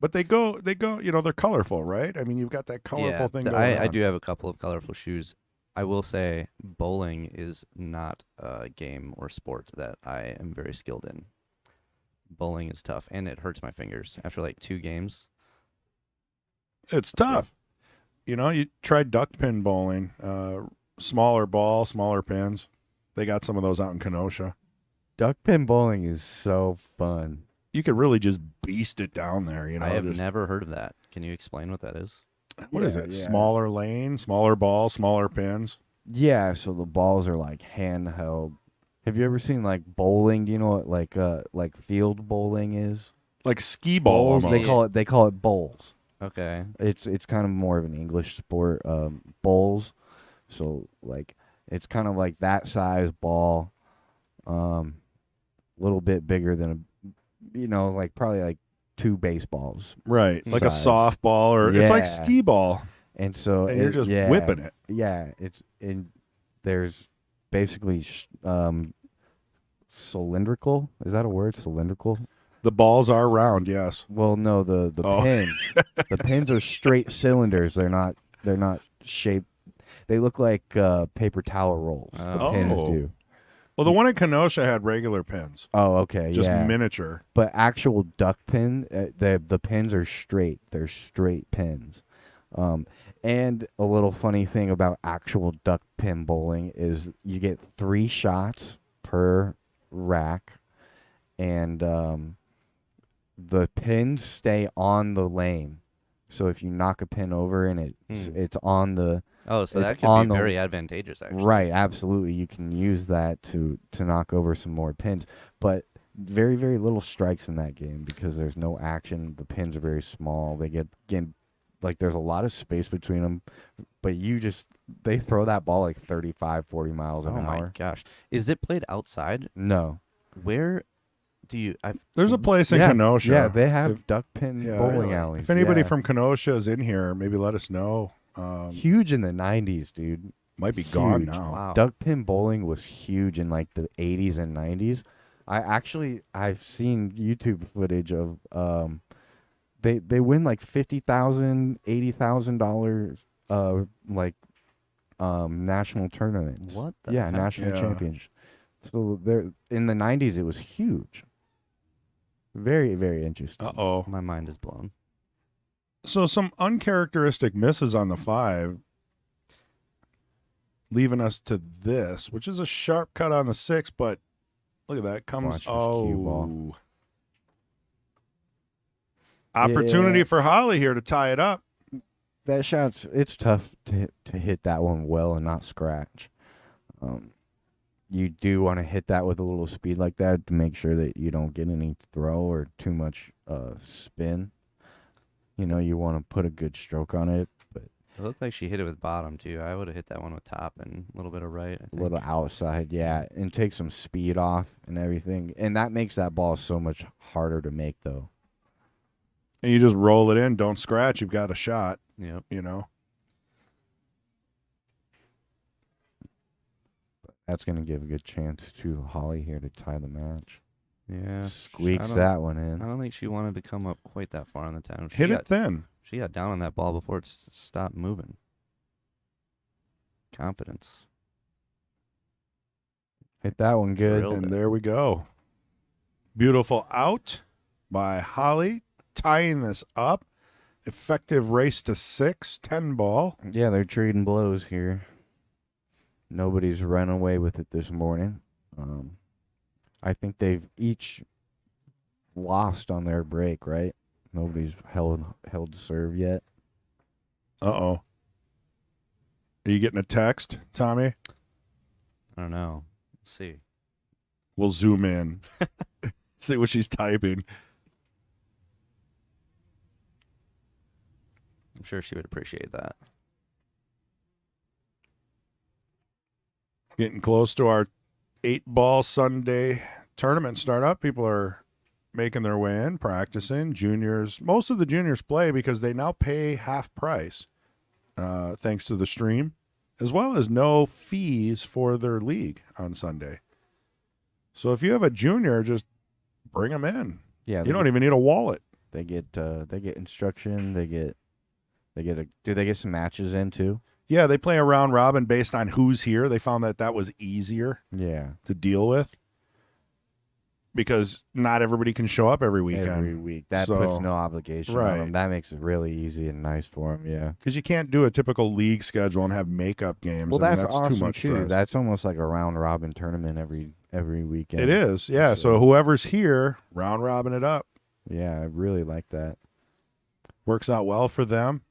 But they go. They're colorful, right? I mean, you've got that colorful thing going I on. do have a couple of colorful shoes. I will say bowling is not a game or sport that I am very skilled in. Bowling is tough, and it hurts my fingers after like 2 games. It's tough. You try duck pin bowling. Smaller ball, smaller pins. They got some of those out in Kenosha. Duck pin bowling is so fun. You could really just beast it down there. I have never heard of that. Can you explain what that is? What is Yeah, it? yeah. Smaller lane, smaller ball, smaller pins. Yeah, so the balls are like handheld. Have you ever seen like bowling? Do you know what like field bowling is? Like skee ball Bowls, almost. they call it bowls. Okay. It's kind of more of an English sport. Bowls. So like it's kind of like that size ball, little bit bigger than like probably like 2 baseballs. Right. Like a Size. softball or it's like Yeah. skee ball. And so And you're just yeah, whipping it. Yeah, there's basically cylindrical. Is that a word? Cylindrical? The balls are round, yes. Well, no, the Oh. pins. The pins are straight cylinders. They're not shaped. They look like paper towel rolls. The Oh. pins do. Well, the one in Kenosha had regular pins. Oh, okay, Just yeah. miniature. But actual duck pin, the pins are straight. They're straight pins. And a little funny thing about actual duck pin bowling is you get 3 shots per rack, and the pins stay on the lane. So if you knock a pin over and it's on the Oh, so It's that could on be the- very advantageous, actually. right, absolutely, you can use that to knock over some more pins. But very, very little strikes in that game because there's no action. The pins are very small. They get like there's a lot of space between them, but they throw that ball like 35, 40 miles an Oh my hour. gosh. Is it played outside? No. Where do you? There's a place in yeah, Kenosha. Yeah, they have If- duck pin yeah, bowling really. alleys. If anybody yeah. from Kenosha is in here, maybe let us know. Huge in the 90s, dude. Might be gone Huge. now. Wow. Duck pin bowling was huge in like the 80s and 90s. I've seen YouTube footage of they win like $50,000, $80,000 national tournaments. What the Yeah, heck? national Yeah. champions. So there in the 90s it was huge. Very, very interesting. Uh-oh. My mind is blown. So some uncharacteristic misses on the 5, leaving us to this, which is a sharp cut on the 6, but look at that. Comes, Watch this cue ball. Opportunity Yeah. for Holly here to tie it up. That it's tough to hit that one well and not scratch. You do want to hit that with a little speed like that to make sure that you don't get any throw or too much spin. You want to put a good stroke on it, but It looked like she hit it with bottom too. I would have hit that one with top and a little bit of right. I a think. little outside, yeah, and take some speed off and everything. And that makes that ball so much harder to make, though. And you just roll it in, don't scratch, you've got a shot, Yep. That's going to give a good chance to Holly here to tie the match. Yeah. Squeaks I don't- that one I in. don't think she wanted to come up quite that far on the town. Hit it thin. She got down on that ball before it stopped moving. Confidence. Hit that one good. Drilled And it. there we go. Beautiful out by Holly, tying this up. Effective race to 6, 10 ball. Yeah, they're trading blows here. Nobody's run away with it this morning. I think they've each lost on their break, right? Nobody's held serve yet. Uh-oh. Are you getting a text, Tommy? I don't know. Let's see. We'll zoom in. See what she's typing. I'm sure she would appreciate that. Getting close to our 8-ball Sunday tournament start up. People are making their way in, practicing. Juniors, most of the juniors play because they now pay half price, thanks to the stream, as well as no fees for their league on Sunday. So if you have a junior, just bring them in. Yeah, You don't even need a wallet. They get instruction. They get do they get some matches in too? Yeah, they play a round robin based on who's here. They found that was easier Yeah, to deal with because not everybody can show up every weekend. every week. That So- puts no obligation Right. on them. That makes it really easy and nice for them. Yeah. Because you can't do a typical league schedule and have makeup games. Well, I mean, that's too awesome much too. stress. That's almost like a round robin tournament every weekend. It is, yeah. So whoever's here, round robin it up. Yeah, I really like that. Works out well for them.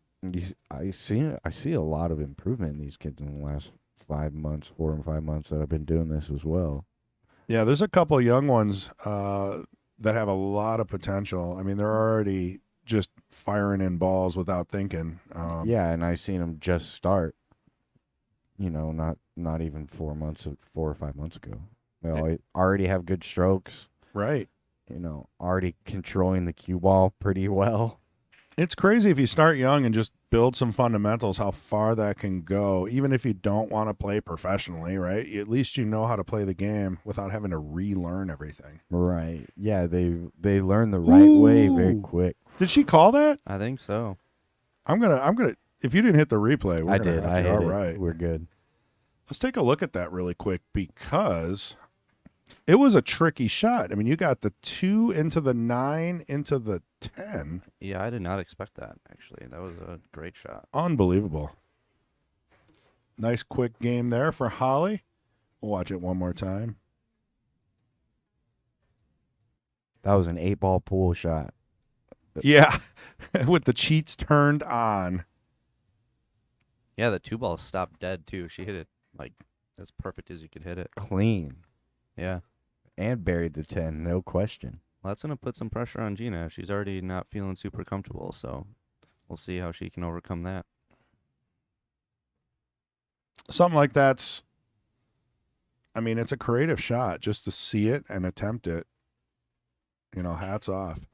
I see a lot of improvement in these kids in the last 5 months, 4 and 5 months that I've been doing this as well. Yeah, there's a couple young ones that have a lot of potential. I mean, they're already just firing in balls without thinking. Yeah, and I've seen them just start. Not even 4 or 5 months ago. They already have good strokes. Right. Already controlling the cue ball pretty well. It's crazy if you start young and just build some fundamentals, how far that can go, even if you don't want to play professionally, right? At least you know how to play the game without having to relearn everything. Right. Yeah, they learn the right way very Ooh. quick. Did she call that? I think so. I'm gonna if you didn't hit the replay, we're I gonna did. have I to. hit All it. right. We're good. Let's take a look at that really quick because it was a tricky shot. I mean, you got the 2 into the 9 into the 10. Yeah, I did not expect that, actually. That was a great shot. Unbelievable. Nice quick game there for Holly. We'll watch it one more time. That was an 8-ball pool shot. Yeah, with the cheats turned on. Yeah, the 2 ball stopped dead, too. She hit it, like, as perfect as you could hit it. Clean. Yeah. And buried the 10, no question. Well, that's going to put some pressure on Jeanna. She's already not feeling super comfortable, so we'll see how she can overcome that. Something like that's, I mean, it's a creative shot just to see it and attempt it. Hats off.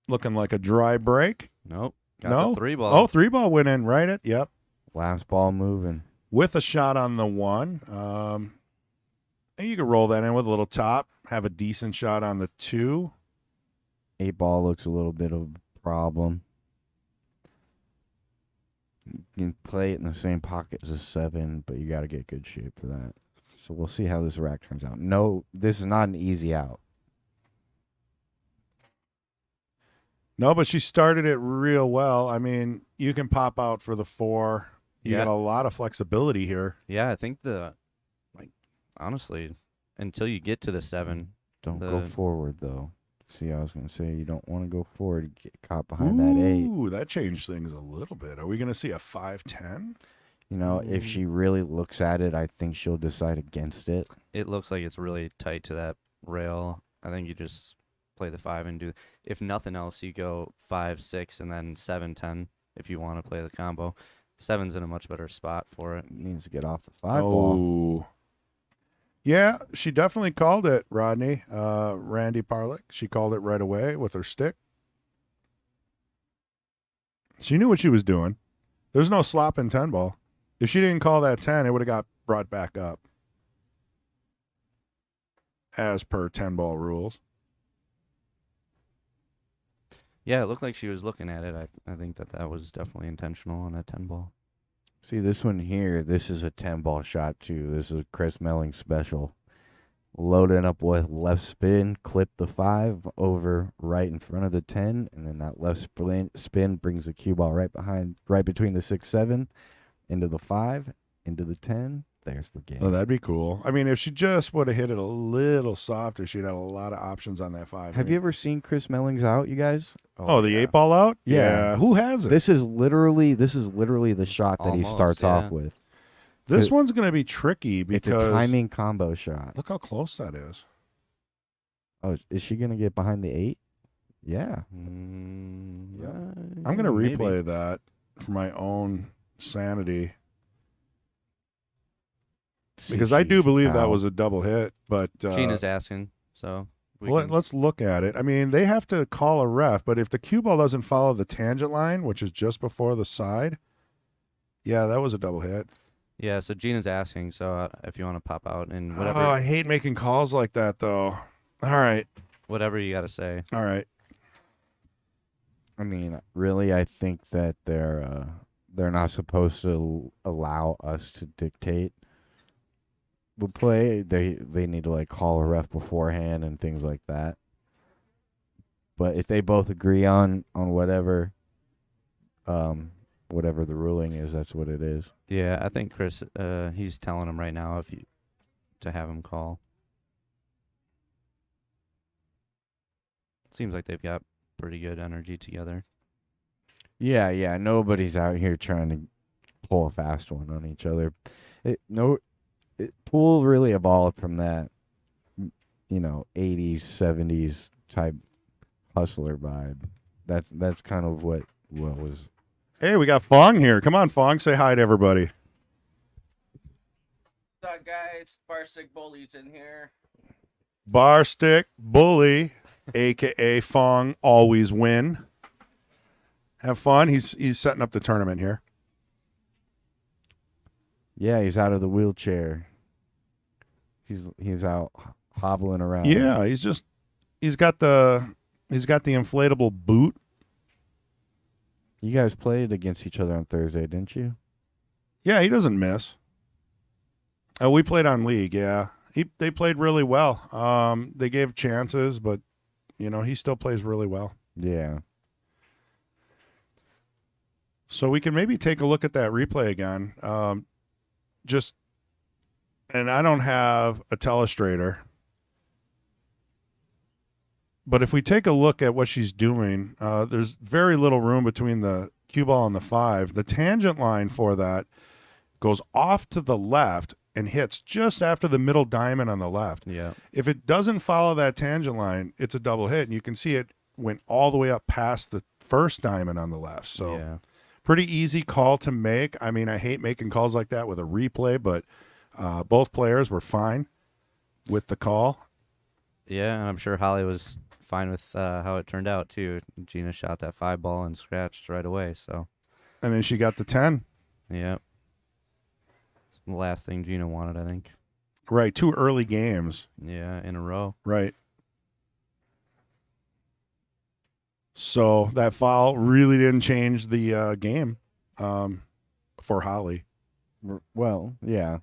Looking like a dry break. Nope. Got No? the 3 ball. Oh, 3-ball went in right at, yep. Last ball moving. With a shot on the 1. And you can roll that in with a little top, have a decent shot on the 2. 8-ball looks a little bit of a problem. You can play it in the same pocket as a 7, but you got to get good shape for that. So we'll see how this rack turns out. No, this is not an easy out. No, but she started it real well. I mean, you can pop out for the 4. You Yeah. got a lot of flexibility here. Yeah, I think honestly, until you get to the 7, Don't go The- forward, though. See, I was going to say you don't want to go forward and get caught behind that 8. Ooh, that changed things a little bit. Are we going to see a 5-10? If she really looks at it, I think she'll decide against it. it looks like it's really tight to that rail. I think you just play the 5 and do, if nothing else, you go 5, 6, and then 7, 10 if you want to play the combo. 7's in a much better spot for it. Needs to get off the 5 ball. Oh. Yeah, she definitely called it, Rodney. Randy Parlick. She called it right away with her stick. She knew what she was doing. There's no slop in 10 ball. If she didn't call that 10, it would have got brought back up. As per 10 ball rules. Yeah, it looked like she was looking at it. I think that was definitely intentional on that 10 ball. See, this one here, this is a 10-ball shot, too. This is a Chris Melling special. Loading up with left spin, clip the 5 over right in front of the 10, and then that left spin brings the cue ball right between the 6, 7, into the 5, into the 10. There's the game. Oh, that'd be cool. I mean, if she just would have hit it a little softer, she'd have a lot of options on that 5. Have you ever seen Chris Melling's out, you guys? Oh, the yeah. 8 ball out? Yeah. Who has it? This is literally the shot that he Almost, starts yeah. off with. This one's going to be tricky It's because a timing combo shot. look how close that is. Oh, is she going to get behind the 8? Yeah. I'm going to replay that for my own sanity. See Because if I she do believe that fouled. was a double hit, but Gina's asking, so let's look at it. I mean, they have to call a ref, but if the cue ball doesn't follow the tangent line, which is just before the side, yeah, that was a double hit. yeah. So Gina's asking, so if you want to pop out and Oh, I hate making calls like that, though. All right. whatever you got to say. All right. I mean, really, I think that they're not supposed to allow us to dictate the play. They need to like call a ref beforehand and things like that. But if they both agree on whatever the ruling is, that's what it is. Yeah, I think Chris, he's telling him right now to have him call. Seems like they've got pretty good energy together. Yeah. Nobody's out here trying to pull a fast one on each other. Pool really evolved from that, 80s, 70s type hustler vibe. That's kind of what was. Hey, we got Fong here. Come on, Fong. Say hi to everybody. What's up, guys? Barstick Bullies in here. Barstick Bully, a.k.a. Fong, always win. Have fun. He's setting up the tournament here. Yeah, he's out of the wheelchair. He's out hobbling around. Yeah, he's got the inflatable boot. You guys played against each other on Thursday, didn't you? Yeah, he doesn't miss. We played on league. Yeah, they played really well. They gave chances, but he still plays really well. Yeah. So we can maybe take a look at that replay again. And I don't have a telestrator, but if we take a look at what she's doing, there's very little room between the cue ball and the 5. The tangent line for that goes off to the left and hits just after the middle diamond on the left. Yeah. If it doesn't follow that tangent line, it's a double hit, and you can see it went all the way up past the first diamond on the left. So yeah. Pretty easy call to make. I mean, I hate making calls like that with a replay, but both players were fine with the call. Yeah, and I'm sure Holly was fine with how it turned out too. Gina shot that 5 ball and scratched right away. So. And then she got the 10. Yeah. It's the last thing Gina wanted, I think. Right, 2 early games. Yeah, in a row. Right. So that foul really didn't change the game for Holly. Well, yeah.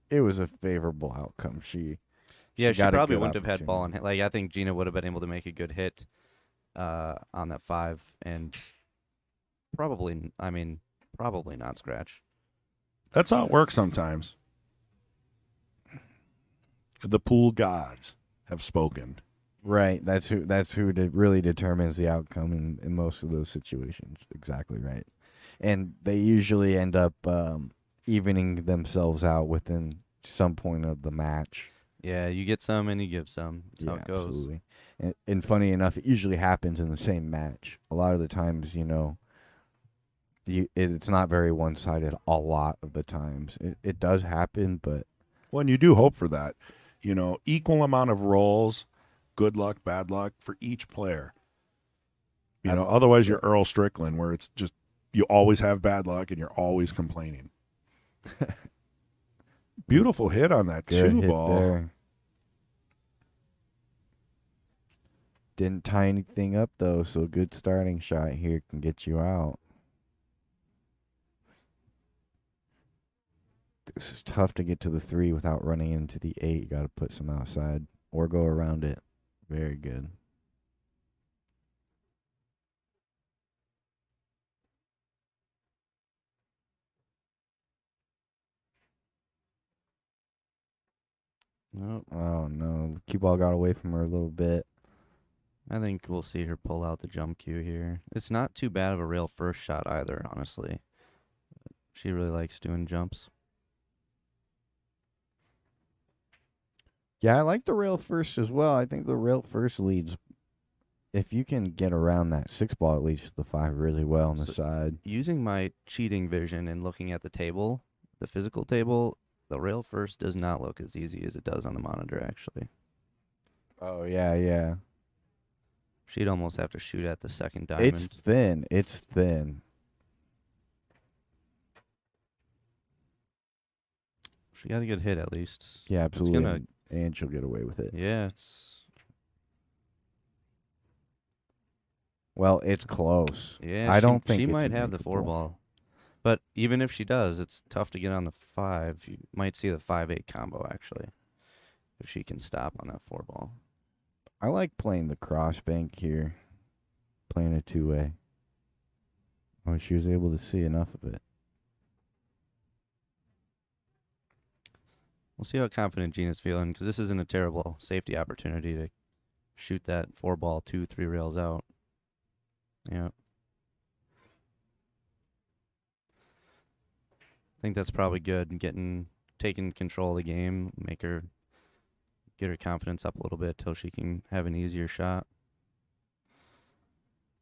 It was a favorable outcome. She got a probably good wouldn't have had ball opportunity. in. Like I think Gina would have been able to make a good hit on that 5, and probably not scratch. That's how it works sometimes. The pool gods have spoken. Right. That's who really determines the outcome in most of those situations. Exactly right. And they usually end up evening themselves out within some point of the match. Yeah, you get some and you give some. That's how it goes. Absolutely. And funny enough, it usually happens in the same match. A lot of the times, it's not very one-sided a lot of the times. It does happen, but... Well, and you do hope for that. Equal amount of rolls, good luck, bad luck for each player. Otherwise you're Earl Strickland, where it's just you always have bad luck and you're always complaining. Beautiful hit on that Good 2 hit ball. there. Didn't tie anything up, though, so a good starting shot here can get you out. This is tough to get to the 3 without running into the 8. You got to put some outside or go around it. Very good. Nope. Oh, no. The cue ball got away from her a little bit. I think we'll see her pull out the jump cue here. It's not too bad of a real first shot either, honestly. She really likes doing jumps. Yeah, I like the rail first as well. I think the rail first leads if you can get around that 6 ball, at least the 5 really well on the So- side. Using my cheating vision and looking at the table, the physical table, the rail first does not look as easy as it does on the monitor, actually. Oh yeah, yeah. She'd almost have to shoot at the second It's diamond. thin. It's thin. She got a good hit at least. Yeah, It's absolutely. gonna, And she'll get away with it. yeah, Well, it's close. yeah. I don't think she it's might have the 4 unmakeable. ball, but even if she does, it's tough to get on the 5. You might see the 5-8 combo actually, if she can stop on that 4 ball. I like playing the cross bank here, playing a 2-way. Oh, she was able to see enough of it. We'll see how confident Jeanna's feeling, because this isn't a terrible safety opportunity to shoot that 4 ball 2-3 rails out. Yeah. I think that's probably good. Taking control of the game, get her confidence up a little bit till she can have an easier shot.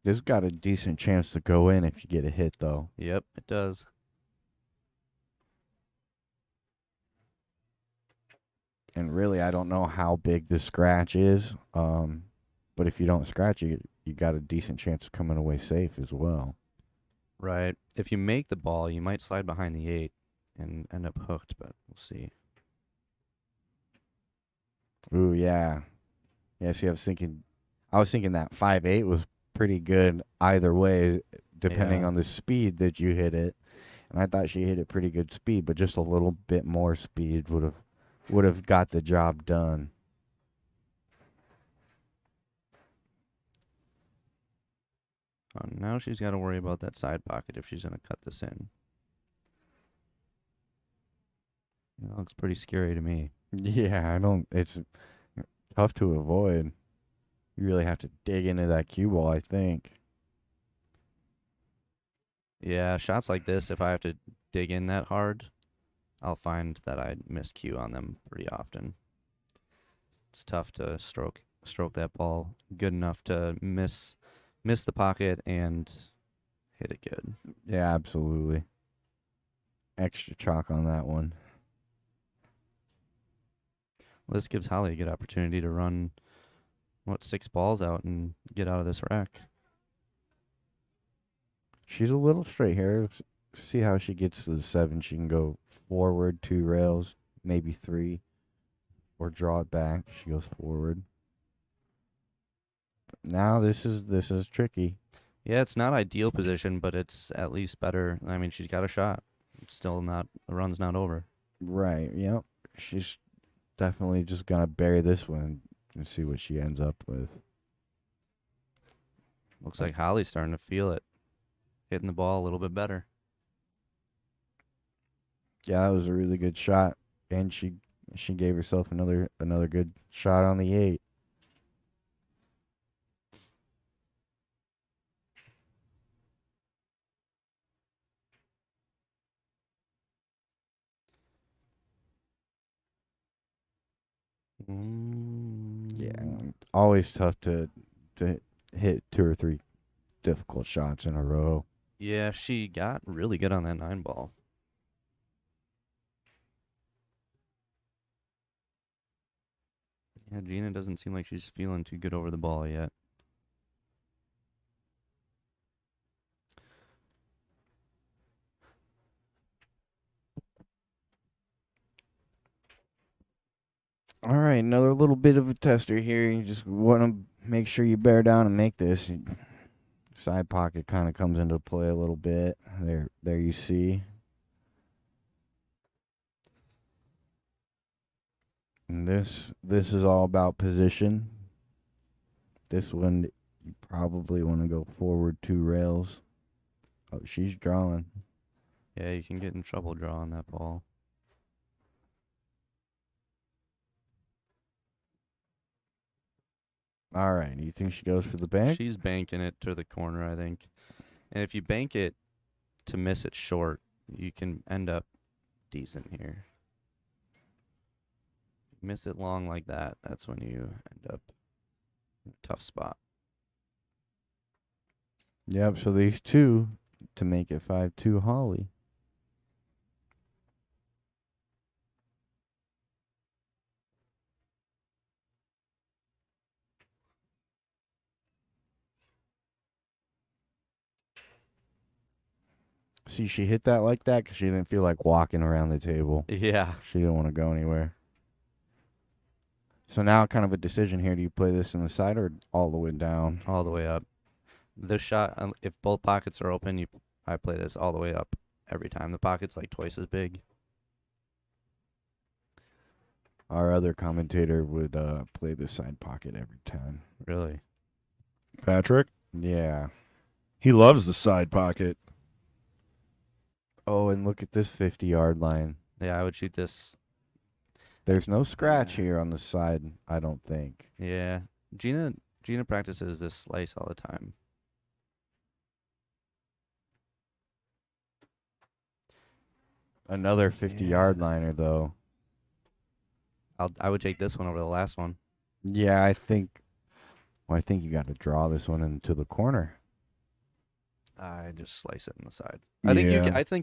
This got a decent chance to go in if you get a hit, though. Yep, it does. And really, I don't know how big the scratch is. But if you don't scratch it, you got a decent chance of coming away safe as well. Right. If you make the ball, you might slide behind the 8 and end up hooked, but we'll see. Ooh, yeah. Yeah, see, I was thinking that 5-8 was pretty good either way, depending Yeah. on the speed that you hit it. And I thought she hit it pretty good speed, but just a little bit more speed would have got the job done. Oh, now she's got to worry about that side pocket if she's going to cut this in. That looks pretty scary to me. Yeah, it's tough to avoid. You really have to dig into that cue ball, I think. Yeah, shots like this, if I have to dig in that hard, I'll find that I miscue on them pretty often. It's tough to stroke that ball good enough to miss the pocket and hit it good. Yeah, absolutely. Extra chalk on that one. Well, this gives Holly a good opportunity to run 6 balls out and get out of this rack. She's a little straight here. See how she gets to the 7. She can go forward 2 rails, maybe 3, or draw it back. She goes forward. But now this is tricky. Yeah, it's not ideal position, but it's at least better. I mean, she's got a shot. It's still not, the run's not over. Right. Yep. She's definitely just gonna bury this one and see what she ends up with. Looks like Holly's starting to feel it. Hitting the ball a little bit better. Yeah, that was a really good shot, and she gave herself another good shot on the 8. Yeah, always tough to hit 2 or 3 difficult shots in a row. Yeah, she got really good on that 9 ball. Yeah, Jeanna doesn't seem like she's feeling too good over the ball yet. All right, another little bit of a tester here. You just want to make sure you bear down and make this. Side pocket kind of comes into play a little bit. There you see. And this is all about position. This one, you probably want to go forward 2 rails. Oh, she's drawing. Yeah, you can get in trouble drawing that ball. All right, you think she goes for the bank? She's banking it to the corner, I think. And if you bank it to miss it short, you can end up decent here. Miss it long like that, that's when you end up in a tough spot. Yep, so these two to make it 5-2 Holly. See, she hit that like that because she didn't feel like walking around the table. Yeah. She didn't want to go anywhere. So now kind of a decision here. Do you play this in the side or all the way down? All the way up. This shot, if both pockets are open, I play this all the way up every time. The pocket's like twice as big. Our other commentator would play the side pocket every time. Really? Patrick, Yeah. he loves the side pocket. Oh, and look at this 50-yard line. Yeah, I would shoot this. There's no scratch here on the side, I don't think. Yeah. Jeanna practices this slice all the time. Another 50-yard Yeah. liner, though. I would take this one over the last one. Yeah, I think you got to draw this one into the corner. I just slice it in the side. I think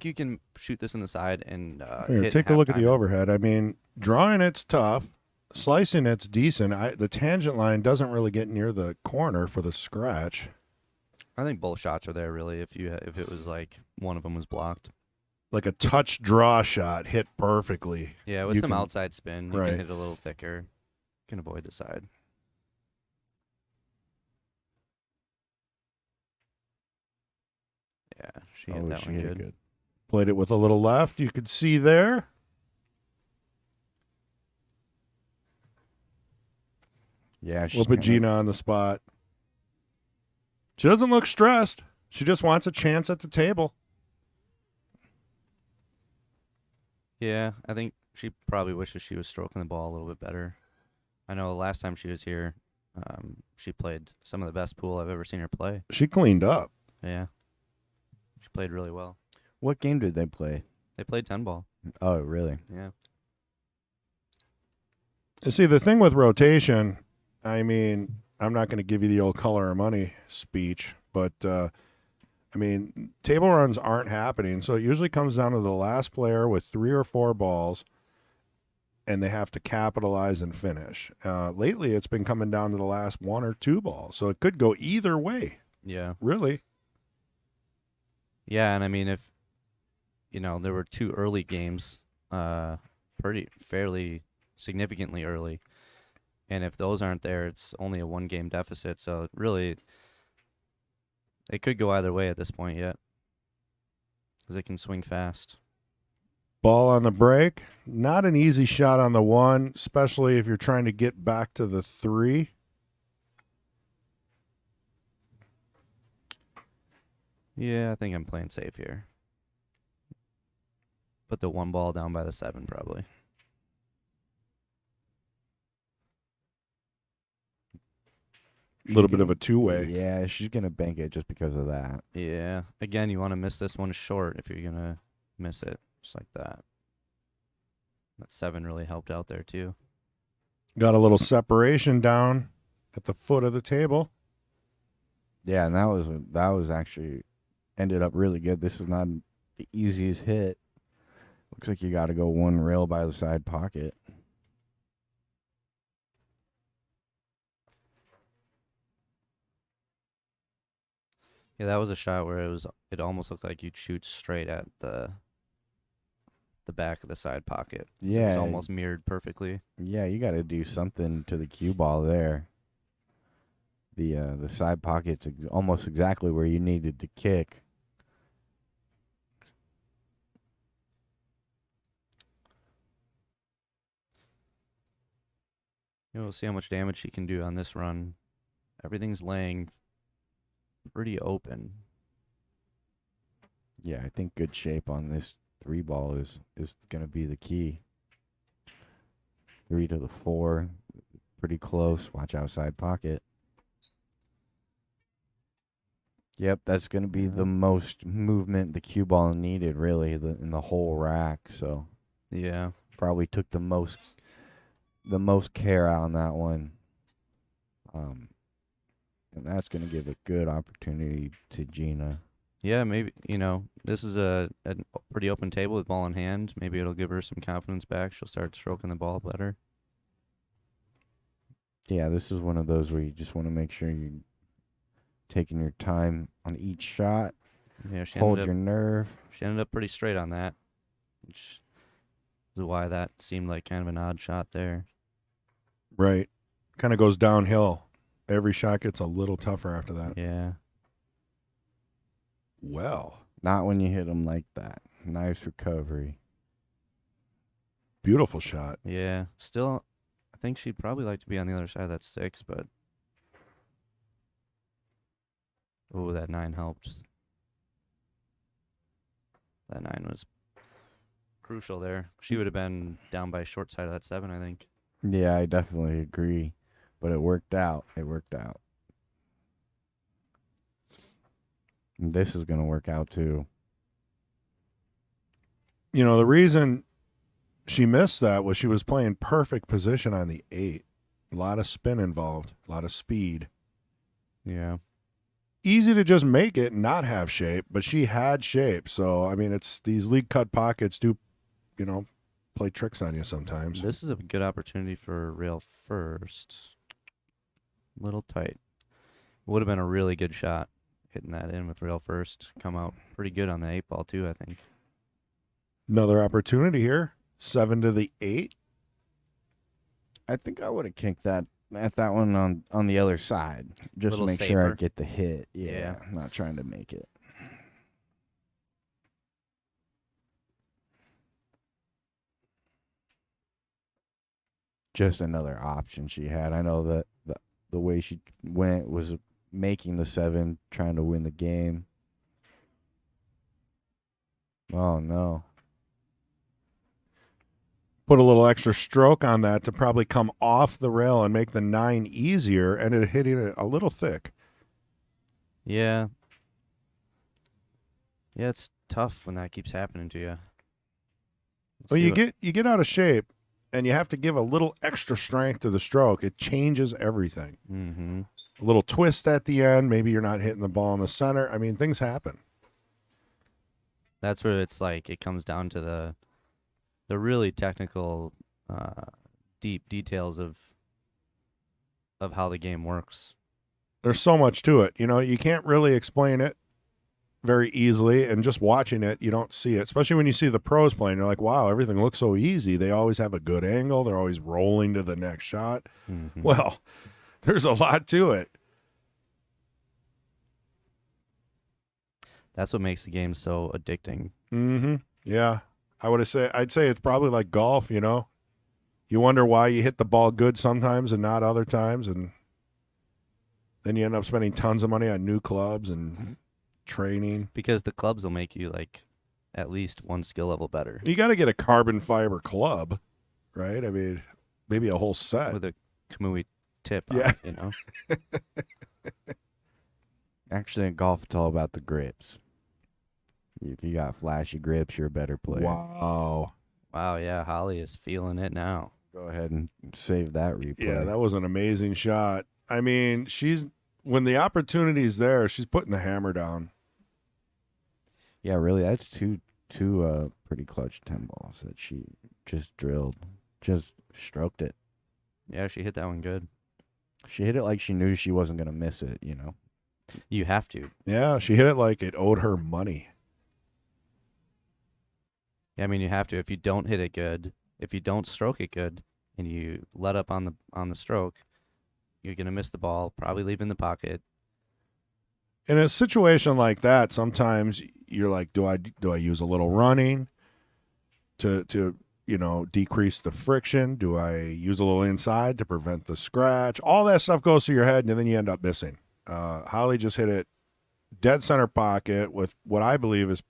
you Yeah. can shoot this in the side and Here, hit take a look at the halftime. overhead. I mean, drawing it's tough. Slicing it's decent. The tangent line doesn't really get near the corner for the scratch. I think both shots are there really. If it was like one of them was blocked. Like a touch draw shot hit perfectly. Yeah, with You some can- outside spin, you right. can hit it a little thicker. You can avoid the side. Yeah, she hit that she one hit it good. Played it with a little left. You could see there. Yeah, she's We'll put kinda- Jeanna on the spot. She doesn't look stressed. She just wants a chance at the table. Yeah, I think she probably wishes she was stroking the ball a little bit better. I know last time she was here, she played some of the best pool I've ever seen her play. She cleaned up. Yeah, she played really well. What game did they play? They played 10 ball. Oh, really? Yeah. You see, the thing with rotation, I mean, I'm not going to give you the old color or money speech, but I mean, table runs aren't happening. So it usually comes down to the last player with 3 or 4 balls, and they have to capitalize and finish. Lately, it's been coming down to the last 1 or 2 balls. So it could go either way, Yeah. really. Yeah, and I mean, if there were 2 early games, fairly significantly early, and if those aren't there, it's only a 1-game deficit. So really, it could go either way at this point yet, because it can swing fast. Ball on the break. Not an easy shot on the 1, especially if you're trying to get back to the 3. Yeah, I think I'm playing safe here. Put the 1 ball down by the 7 probably. A little bit of a two-way. Yeah, she's going to bank it just because of that. Yeah. Again, you want to miss this one short if you're going to miss it. Just like that. That 7 really helped out there too. Got a little separation down at the foot of the table. Yeah, and that was actually ended up really good. This is not the easiest hit. Looks like you got to go 1 rail by the side pocket. Yeah, that was a shot where it almost looked like you'd shoot straight at the back of the side pocket. So it was Yeah. almost mirrored perfectly. Yeah, you got to do something to the cue ball there. The side pocket's almost exactly where you needed to kick. We'll see how much damage she can do on this run. Everything's laying pretty open. Yeah, I think good shape on this 3 ball is going to be the key. 3 to the 4, pretty close. Watch outside pocket. Yep, that's going to be the most movement the cue ball needed, really, in the whole rack. So Yeah. probably took the most care out on that one. and that's going to give a good opportunity to Jeanna. Yeah, maybe, this is a pretty open table with ball in hand. Maybe it'll give her some confidence back. She'll start stroking the ball better. Yeah, this is one of those where you just want to make sure you're taking your time on each shot. Yeah, she Hold ended your up, nerve. she ended up pretty straight on that, which is why that seemed like kind of an odd shot there. Right. Kind of goes downhill. Every shot gets a little tougher after that. Yeah. Well, Not when you hit them like that. Nice recovery. beautiful shot. Yeah. Still, I think she'd probably like to be on the other side of that 6, but. Oh, that 9 helped. That 9 was crucial there. She would have been down by short side of that 7, I think. Yeah, I definitely agree. But it worked out. It worked out. And this is going to work out too. The reason she missed that was she was playing perfect position on the 8. A lot of spin involved, a lot of speed. Yeah. Easy to just make it and not have shape, but she had shape. So, I mean, it's these league cut pockets do, play tricks on you sometimes. This is a good opportunity for rail first. Little tight. Would have been a really good shot hitting that in with rail first. Come out pretty good on the 8 ball too, I think. Another opportunity here. 7 to the 8. I think I would have kicked that one on the other side. Just to Little make sure I safer. get the hit. Yeah, Yeah. I'm not trying to make it. Just another option she had. I know that the way she went was making the 7, trying to win the game. Oh, no. Put a little extra stroke on that to probably come off the rail and make the 9 easier, and it hitting it a little thick. Yeah. Yeah, it's tough when that keeps happening to you. Well, you get out of shape, and you have to give a little extra strength to the stroke. It changes everything. Mm-hmm. A little twist at the end. Maybe you're not hitting the ball in the center. I mean, things happen. That's where it's like it comes down to the really technical, deep details of how the game works. There's so much to it. You can't really explain it very easily, and just watching it, you don't see it. Especially when you see the pros playing, you're like, wow, everything looks so easy. They always have a good angle. They're always rolling to the next shot. Mm-hmm. Well, there's a lot to it. That's what makes the game so addicting. Mm-hmm. Yeah. I'd say it's probably like golf, You wonder why you hit the ball good sometimes and not other times, and then you end up spending tons of money on new clubs and training. Because the clubs will make you like at least one skill level better. You got to get a carbon fiber club, right? I mean, maybe a whole set. With a Kamui tip Yeah. on it, Actually, in golf, it's all about the grips. If you got flashy grips, you're a better player. Wow. Wow, yeah, Holly is feeling it now. Go ahead and save that replay. Yeah, that was an amazing shot. I mean, when the opportunity's there, she's putting the hammer down. Yeah, really, that's two pretty clutch 10 balls that she just drilled. Just stroked it. Yeah, she hit that one good. She hit it like she knew she wasn't going to miss it, You have to. Yeah, she hit it like it owed her money. Yeah, I mean, you have to. If you don't hit it good, if you don't stroke it good, and you let up on the stroke, you're gonna miss the ball, probably leave in the pocket. In a situation like that, sometimes you're like, do I use a little running to decrease the friction? Do I use a little inside to prevent the scratch? All that stuff goes through your head, and then you end up missing. Holly just hit it dead center pocket with what I believe is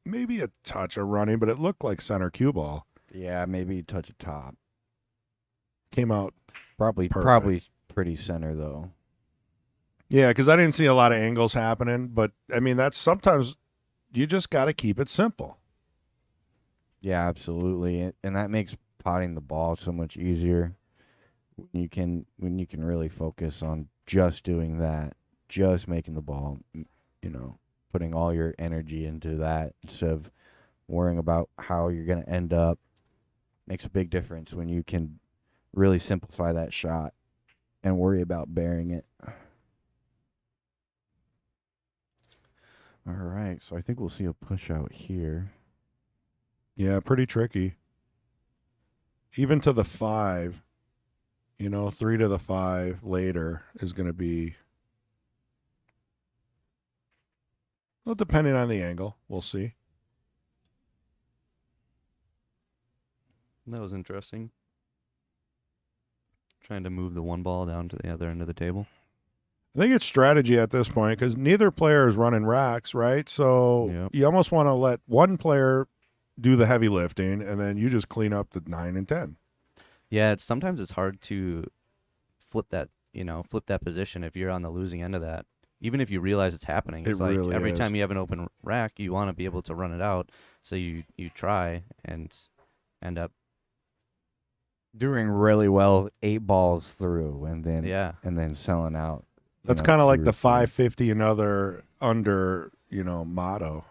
maybe a touch of running, but it looked like center cue ball. Yeah, maybe touch a top. Came out. Probably pretty center, though. Yeah, because I didn't see a lot of angles happening, but I mean, that's sometimes you just got to keep it simple. Yeah, absolutely. And that makes potting the ball so much easier when you can really focus on just doing that, just making the ball, putting all your energy into that instead of worrying about how you're going to end up, makes a big difference when you can really simplify that shot and worry about bearing it. All right, so I think we'll see a push out here. Yeah, pretty tricky. Even to the 5, 3 to the 5 later is going to be, well, depending on the angle, we'll see. That was interesting. Trying to move the one ball down to the other end of the table. I think it's strategy at this point because neither player is running racks, right? So Yep. you almost want to let one player do the heavy lifting, and then you just clean up the 9 and 10. Yeah, sometimes it's hard to flip that position if you're on the losing end of that. Even if you realize it's happening, it's It like really every is. time you have an open rack, you want to be able to run it out. So you try and end up, Doing really well, 8 balls through, and then yeah. and then selling out. That's kind of like 2 or the 3. 550 and under, motto.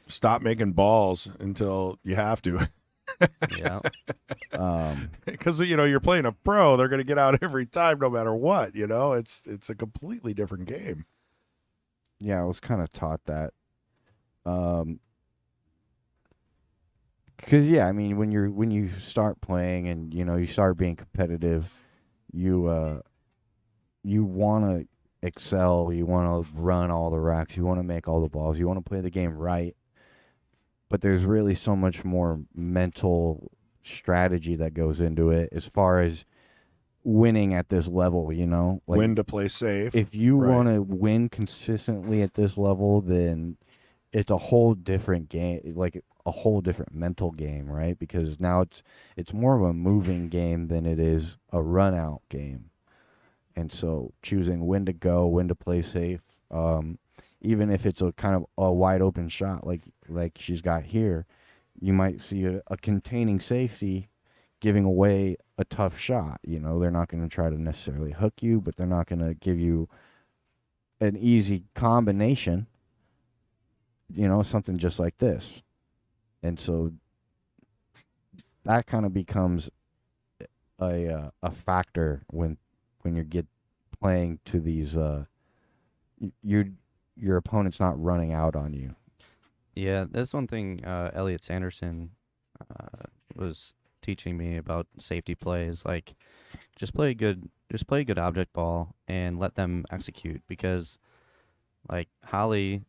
Stop making balls until you have to. Yeah. Because, you're playing a pro, they're going to get out every time no matter what, It's a completely different game. Yeah, I was kind of taught that. Because I mean, when you start playing and you start being competitive, you want to excel, you want to run all the racks, you want to make all the balls, you want to play the game right. But there's really so much more mental strategy that goes into it as far as winning at this level, Like, When to play safe. if you Right. want to win consistently at this level, then it's a whole different game, like a whole different mental game, right? Because now it's more of a moving game than it is a run out game. And so choosing when to go, when to play safe, even if it's a kind of a wide open shot like she's got here, you might see a containing safety giving away a tough shot. They're not going to try to necessarily hook you, but they're not going to give you an easy combination, something just like this. And so that kind of becomes a factor when you get playing to these your opponent's not running out on you. Yeah, that's one thing Elliot Sanderson was teaching me about safety plays. Like, just play a good object ball and let them execute. Because, like, Holly,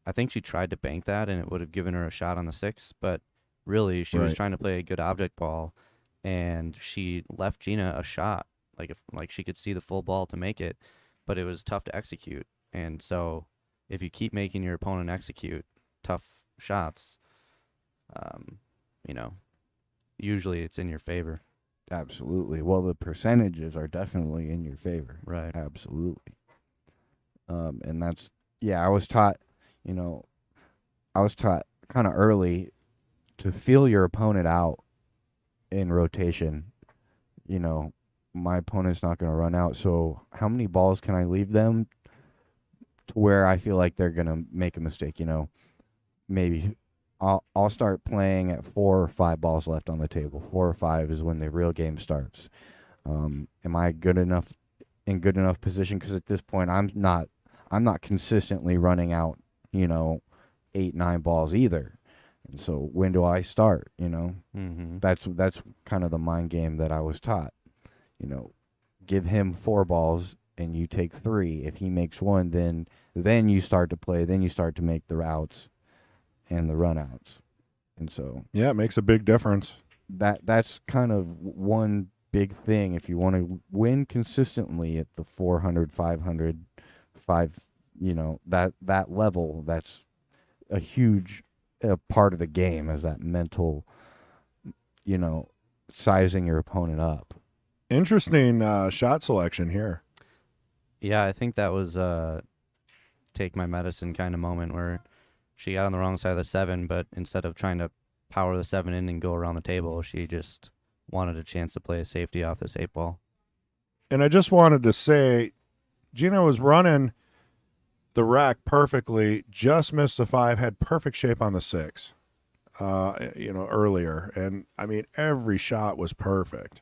I think she tried to bank that and it would have given her a shot on the 6, but really she was Right. trying to play a good object ball, and she left Jeanna a shot. Like she could see the full ball to make it, but it was tough to execute. And so, if you keep making your opponent execute tough shots, usually it's in your favor. Absolutely. Well, the percentages are definitely in your favor. Right. Absolutely. And that's, I was taught kind of early to feel your opponent out in rotation. My opponent's not going to run out, so how many balls can I leave them to where I feel like they're going to make a mistake? Maybe I'll start playing at 4 or 5 balls left on the table. 4 or 5 is when the real game starts. Am I in good enough position? Because at this point, I'm not consistently running out, 8, 9 balls either. And so when do I start? Mm-hmm. That's kind of the mind game that I was taught. Give him 4 balls and you take 3. If he makes 1, then you start to play. Then you start to make the outs and the run outs. And so Yeah, it makes a big difference. that's kind of one big thing. If you want to win consistently at the 400, 500, 5, that level, that's a huge part of the game, is that mental, sizing your opponent up. Interesting shot selection here. Yeah, I think that was take my medicine kind of moment where she got on the wrong side of the 7, but instead of trying to power the 7 in and go around the table, she just wanted a chance to play a safety off this 8 ball. And I just wanted to say, Jeanna was running the rack perfectly, just missed the 5, had perfect shape on the 6, earlier. And, I mean, every shot was perfect.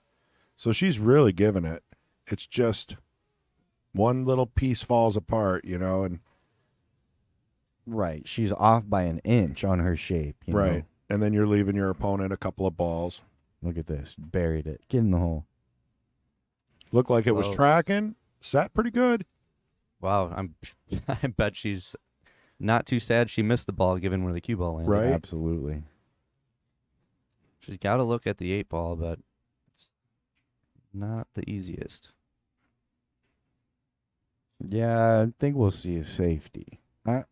So she's really giving it. It's just one little piece falls apart, and Right. She's off by an inch on her shape. You right. know? And then you're leaving your opponent a couple of balls. Look at this. Buried it. Get in the hole. Looked like it was Close. tracking. Sat pretty good. Wow, I bet she's not too sad she missed the ball given where the cue ball landed. Right. Absolutely. She's got to look at the 8 ball, but it's not the easiest. Yeah, I think we'll see a safety. I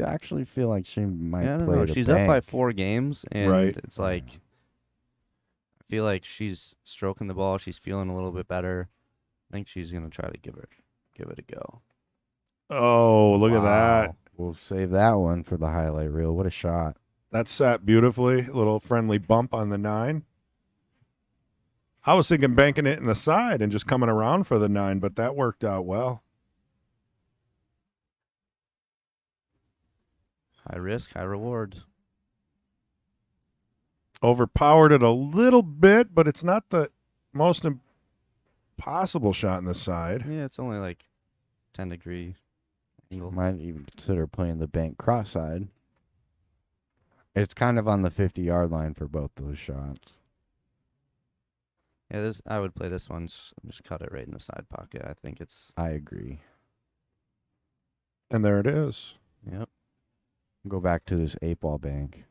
actually feel like she might Yeah, I don't play know. the She's up by bank. 4 games, and Right. it's like I feel like she's stroking the ball. She's feeling a little bit better. I think she's gonna try to give it a go. Oh, look at that. Wow. We'll save that one for the highlight reel. What a shot. That sat beautifully. A little friendly bump on the 9. I was thinking banking it in the side and just coming around for the 9, but that worked out well. High risk, high reward. Overpowered it a little bit, but it's not the most impossible shot in the side. Yeah, it's only like 10-degree angle. Might even consider playing the bank cross-side. It's kind of on the 50-yard line for both those shots. Yeah, I would play this one. Just cut it right in the side pocket. I think it's. I agree. And there it is. Yep. Go back to this 8-ball bank.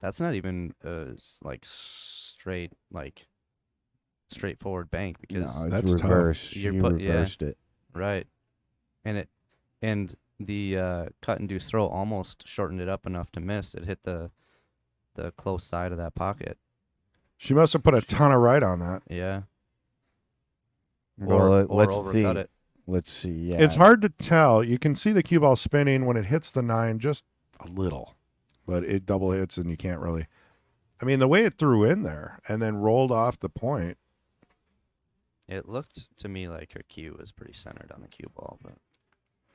That's not even straightforward bank because No, it's that's tough. reverse. You're You put- yeah. reversed it. right, and the cut and deuce throw almost shortened it up enough to miss. It hit the close side of that pocket. She must have put a ton of right on that. Yeah. Well, or let's see. overcut it. Let's see. Yeah. It's hard to tell. You can see the cue ball spinning when it hits the 9 just a little, but it double hits and you can't really. I mean, the way it threw in there and then rolled off the point. It looked to me like her cue was pretty centered on the cue ball, but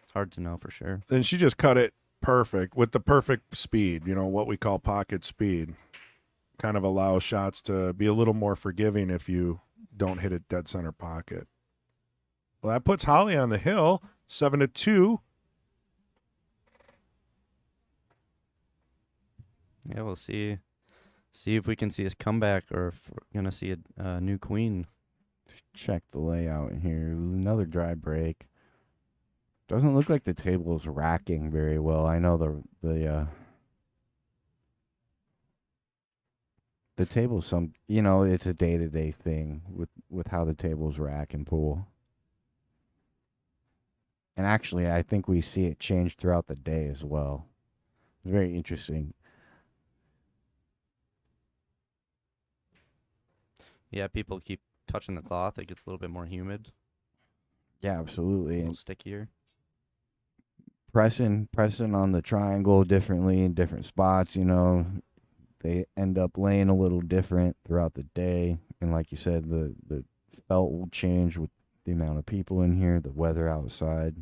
it's hard to know for sure. Then she just cut it perfect with the perfect speed, what we call pocket speed. Kind of allows shots to be a little more forgiving if you don't hit it dead center pocket. Well, that puts Holly on the hill, 7-2. Yeah, we'll see if we can see his comeback or if we're gonna see a new queen. Check the layout in here. Another dry break. Doesn't look like the table is racking very well. I know the table's it's a day-to-day thing with how the tables rack and pull. And actually, I think we see it change throughout the day as well. It's very interesting. Yeah, people keep touching the cloth. It gets a little bit more humid, Yeah, a absolutely. little And stickier. pressing on the triangle differently in different spots, they end up laying a little different throughout the day. And like you said, the felt will change with the amount of people in here, the weather outside.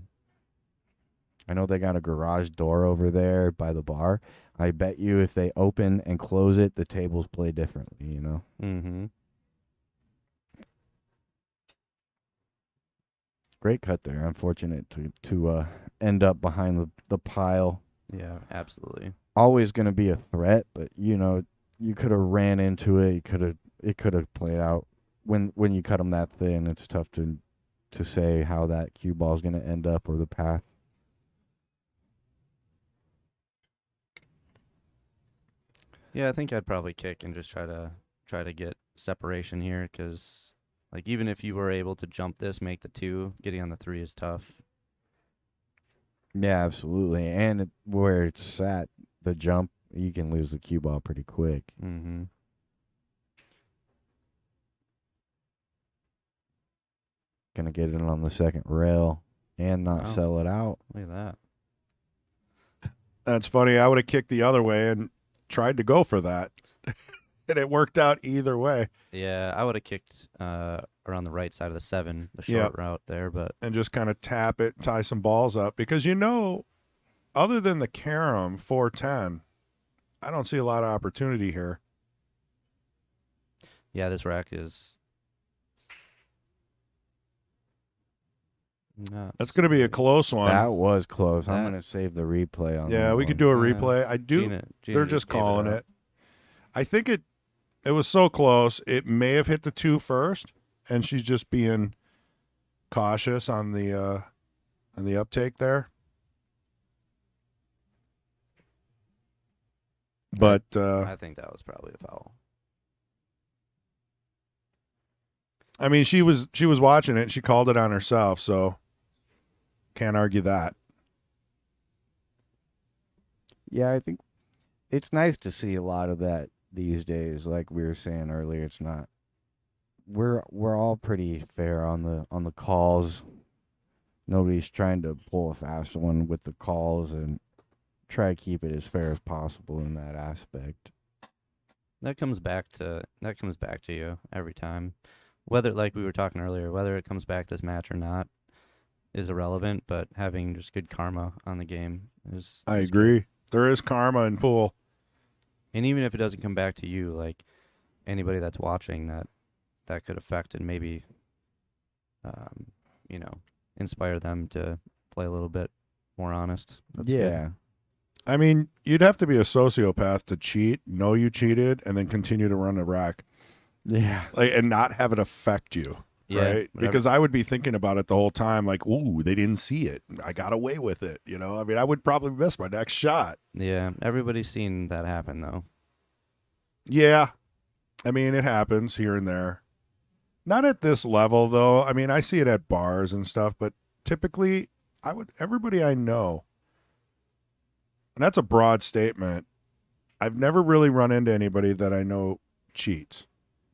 I know they got a garage door over there by the bar. I bet you if they open and close it, the tables play differently, Mm-hmm. Great cut there. Unfortunate to end up behind the pile. Yeah, absolutely. Always going to be a threat, but you could have ran into it. It could have played out when you cut them that thin. It's tough to say how that cue ball is going to end up or the path. Yeah, I think I'd probably kick and just try to get separation here because, like, even if you were able to jump this, make the 2, getting on the 3 is tough. Yeah, absolutely. And where it's sat, the jump, you can lose the cue ball pretty quick. Mm-hmm. Gonna get it on the second rail and not Wow. sell it out. Look at that. That's funny. I would have kicked the other way and tried to go for that. And it worked out either way. Yeah, I would have kicked around the right side of the 7, the short Yep. route there, but And just kind of tap it, tie some balls up. Because, other than the carom 410, I don't see a lot of opportunity here. yeah, this rack is not That's going to be a close one. That was close. I'm That- going to save the replay on Yeah, that we one. could do a Uh, replay. I do. Jeanna They're just gave calling out. it. I think it was so close. It may have hit the 2 first, and she's just being cautious on the uptake there. But I think that was probably a foul. I mean, she was watching it. And she called it on herself, so can't argue that. Yeah, I think it's nice to see a lot of that these days. Like we were saying earlier, it's not. We're all pretty fair on the calls. Nobody's trying to pull a fast one with the calls and try to keep it as fair as possible in that aspect. That comes back to you every time. Whether, like we were talking earlier, whether it comes back this match or not is irrelevant, but having just good karma on the game is I is agree. There is karma in pool. And even if it doesn't come back to you, like anybody that's watching that could affect and maybe inspire them to play a little bit more honest. That's good. Yeah. I mean, you'd have to be a sociopath to cheat, know you cheated, and then continue to run a rack, Yeah. and not have it affect you, Yeah, right? whatever. Because I would be thinking about it the whole time, like, ooh, they didn't see it. I got away with it. I mean, I would probably miss my next shot. Yeah, everybody's seen that happen though. Yeah, I mean, it happens here and there. Not at this level, though. I mean, I see it at bars and stuff, but typically, everybody I know, and that's a broad statement. I've never really run into anybody that I know cheats.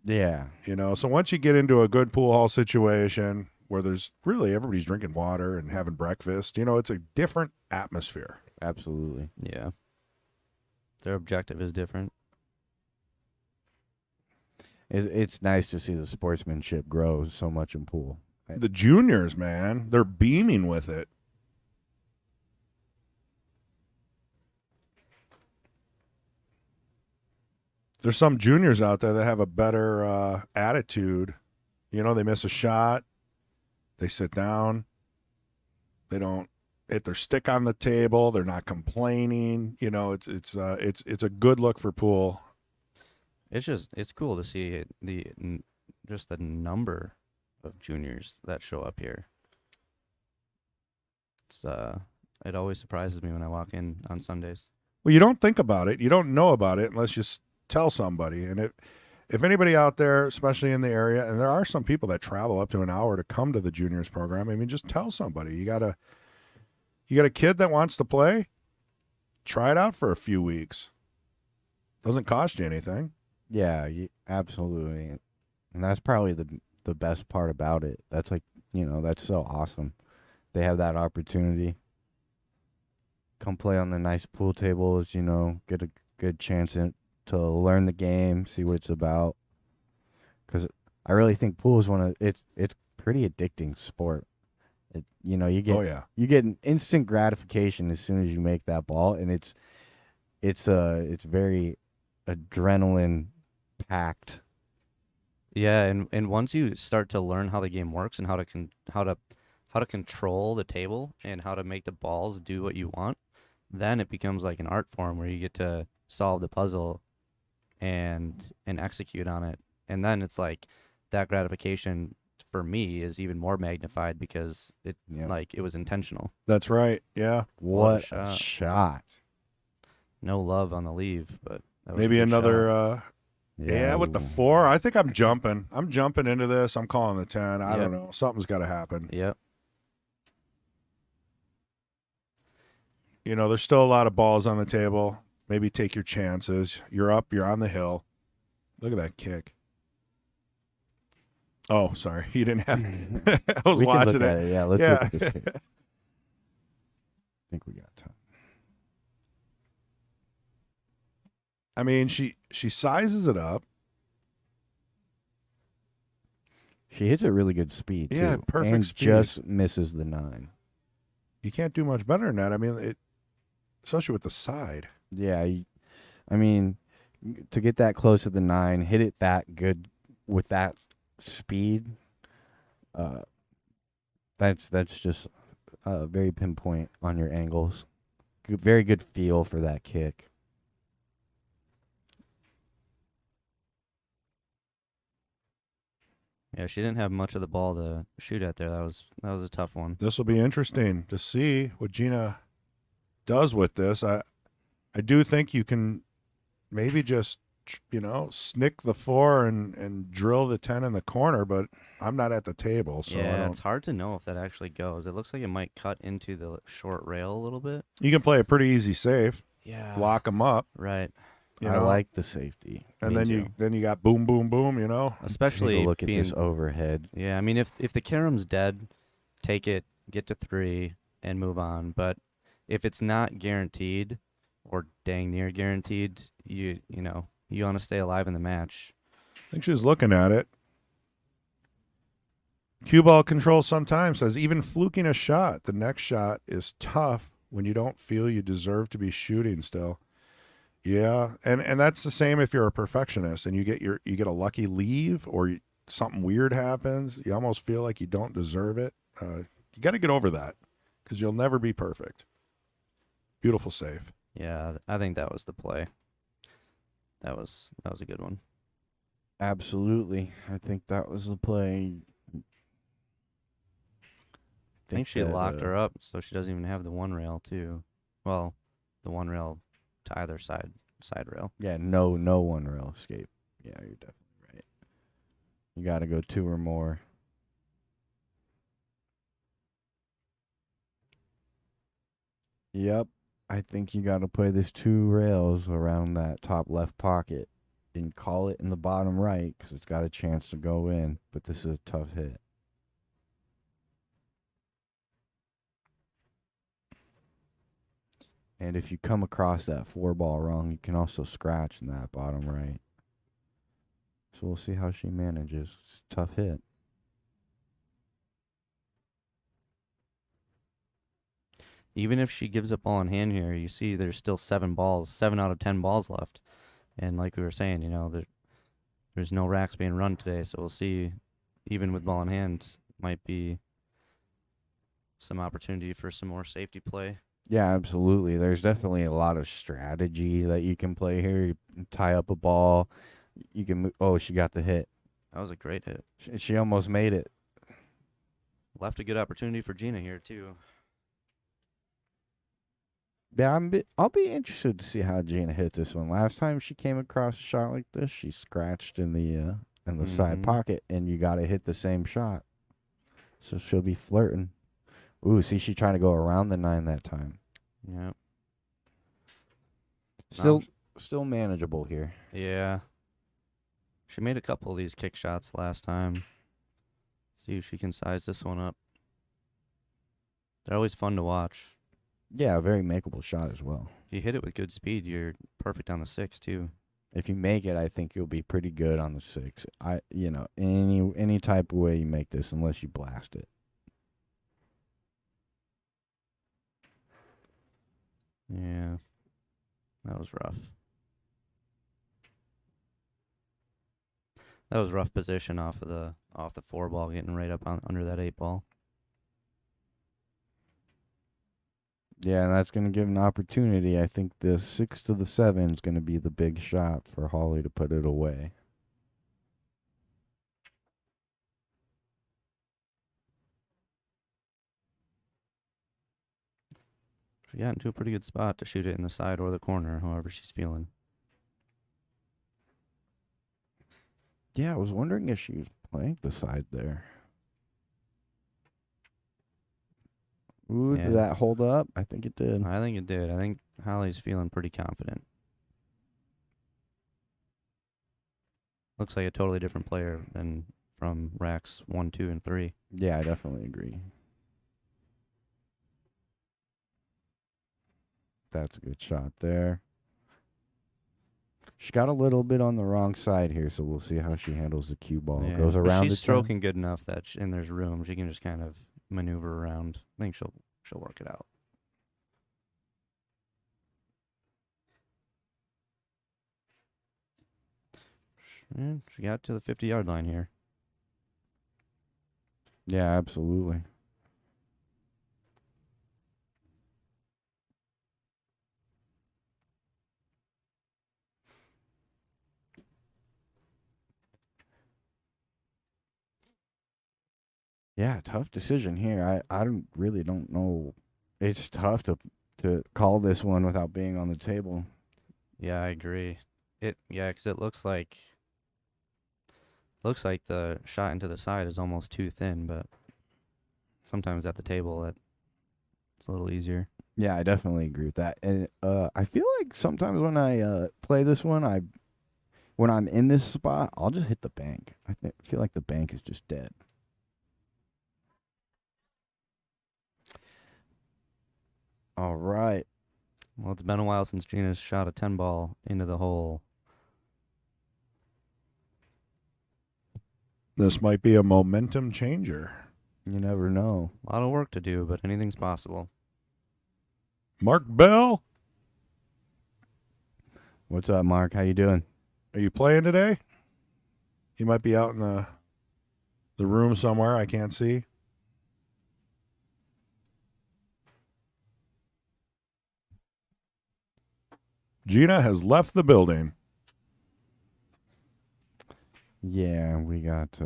Yeah. So once you get into a good pool hall situation where there's really everybody's drinking water and having breakfast, it's a different atmosphere. Absolutely. Yeah. Their objective is different. It's nice to see the sportsmanship grow so much in pool. The juniors, man, they're beaming with it. There's some juniors out there that have a better attitude. They miss a shot, they sit down, they don't hit their stick on the table, they're not complaining. It's a good look for pool. It's cool to see just the number of juniors that show up here. It always surprises me when I walk in on Sundays. Well, you don't think about it, you don't know about it unless you tell somebody. And if anybody out there, especially in the area, and there are some people that travel up to an hour to come to the juniors program, I mean, just tell somebody. You got a kid that wants to play, try it out for a few weeks. Doesn't cost you anything. Yeah, absolutely. And that's probably the best part about it. That's that's so awesome. They have that opportunity. Come play on the nice pool tables, get a good chance to learn the game, see what it's about. Because I really think pool is it's pretty addicting sport. You get you get an instant gratification as soon as you make that ball, and it's very adrenaline packed. Yeah, and once you start to learn how the game works and how to control the table and how to make the balls do what you want, then it becomes like an art form where you get to solve the puzzle and execute on it. And then it's like that gratification for me is even more magnified because it was intentional. That's right. Yeah. What a a shot. No love on the leave, but that was a Maybe good another shot. with the 4. I think I'm jumping into this. I'm calling the 10. I don't know. Something's got to happen. Yep. There's still a lot of balls on the table. Maybe take your chances. You're up. You're on the hill. Look at that kick. Oh, sorry. You didn't have. I was We can watching look at it. it. Yeah, let's look at this kick. I think we got time. I mean, she sizes it up. She hits at really good speed, Yeah, too. perfect and speed. just misses the 9. You can't do much better than that. I mean, especially with the side. Yeah, I mean, to get that close to the 9, hit it that good with that speed, that's just very pinpoint on your angles. Very good feel for that kick. Yeah, she didn't have much of the ball to shoot at there. That was a tough one. This will be interesting to see what Jeanna does with this. I do think you can maybe just snick the 4 and drill the 10 in the corner, but I'm not at the table, so I Yeah, don't. it's hard to know if that actually goes. It looks like it might cut into the short rail a little bit. You can play a pretty easy save, Yeah. lock them up, Right. I like the safety. and Me then too. you got boom, boom, boom. Especially Take a look at being, this overhead. Yeah, I mean, if the carom's dead, take it, get to 3, and move on. But if it's not guaranteed, or dang near guaranteed, you want to stay alive in the match. I think she was looking at it. Cue ball control sometimes says even fluking a shot, the next shot is tough when you don't feel you deserve to be shooting still. Yeah, and that's the same if you're a perfectionist and you get a lucky leave or something weird happens. You almost feel like you don't deserve it. You got to get over that because you'll never be perfect. Beautiful save. Yeah, I think that was the play. That was a good one. Absolutely. I think that was the play. I think she locked her up so she doesn't even have the 1 rail too. Well, the 1 rail to either side rail. Yeah, no 1 rail escape. Yeah, you're definitely right. You got to go 2 or more. Yep. I think you got to play this 2 rails around that top left pocket and call it in the bottom right because it's got a chance to go in. But this is a tough hit. And if you come across that 4 ball wrong, you can also scratch in that bottom right. So we'll see how she manages. It's a tough hit. Even if she gives up ball in hand here, you see there's still 7 out of 10 balls left. And like we were saying, there's no racks being run today, so we'll see. Even with ball in hand, might be some opportunity for some more safety play. Yeah, absolutely. There's definitely a lot of strategy that you can play here. You tie up a ball. You can move. Oh, she got the hit. That was a great hit. She almost made it. Left a good opportunity for Jeanna here too. Yeah, I'll be interested to see how Jeanna hit this one. Last time she came across a shot like this, she scratched in the side pocket, and you got to hit the same shot. So she'll be flirting. Ooh, see, she trying to go around the 9 that time. Yeah. Still manageable here. Yeah. She made a couple of these kick shots last time. See if she can size this one up. They're always fun to watch. Yeah, a very makeable shot as well. If you hit it with good speed, you're perfect on the 6 too. If you make it, I think you'll be pretty good on the 6. Any type of way you make this, unless you blast it. Yeah. That was rough. That was rough position off the 4 ball, getting right up under that 8 ball. Yeah, and that's going to give an opportunity. I think the 6 to the 7 is going to be the big shot for Holly to put it away. She got into a pretty good spot to shoot it in the side or the corner, however she's feeling. Yeah, I was wondering if she was playing the side there. Ooh, Yeah. did that hold up? I think it did. I think it did. I think Holly's feeling pretty confident. Looks like a totally different player than from racks 1, 2, and 3. Yeah, I definitely agree. That's a good shot there. She got a little bit on the wrong side here, so we'll see how she handles the cue ball. Yeah, Goes but around she's the stroking good enough that and there's room. She can just kind of maneuver around. I think she'll work it out. Yeah, she got to the 50-yard line here. Yeah, absolutely. Yeah, tough decision here. I really don't know. It's tough to call this one without being on the table. Yeah, I agree. Because it looks like the shot into the side is almost too thin, but sometimes at the table it's a little easier. Yeah, I definitely agree with that. And I feel like sometimes when I play this one, when I'm in this spot, I'll just hit the bank. Feel like the bank is just dead. All right. Well, it's been a while since Gina's shot a 10 ball into the hole. This might be a momentum changer. You never know. A lot of work to do, but anything's possible. Mark Bell, What's up, Mark? How you doing? are you playing today? He might be out in the room somewhere. I can't see. Jeanna has left the building. Yeah, we got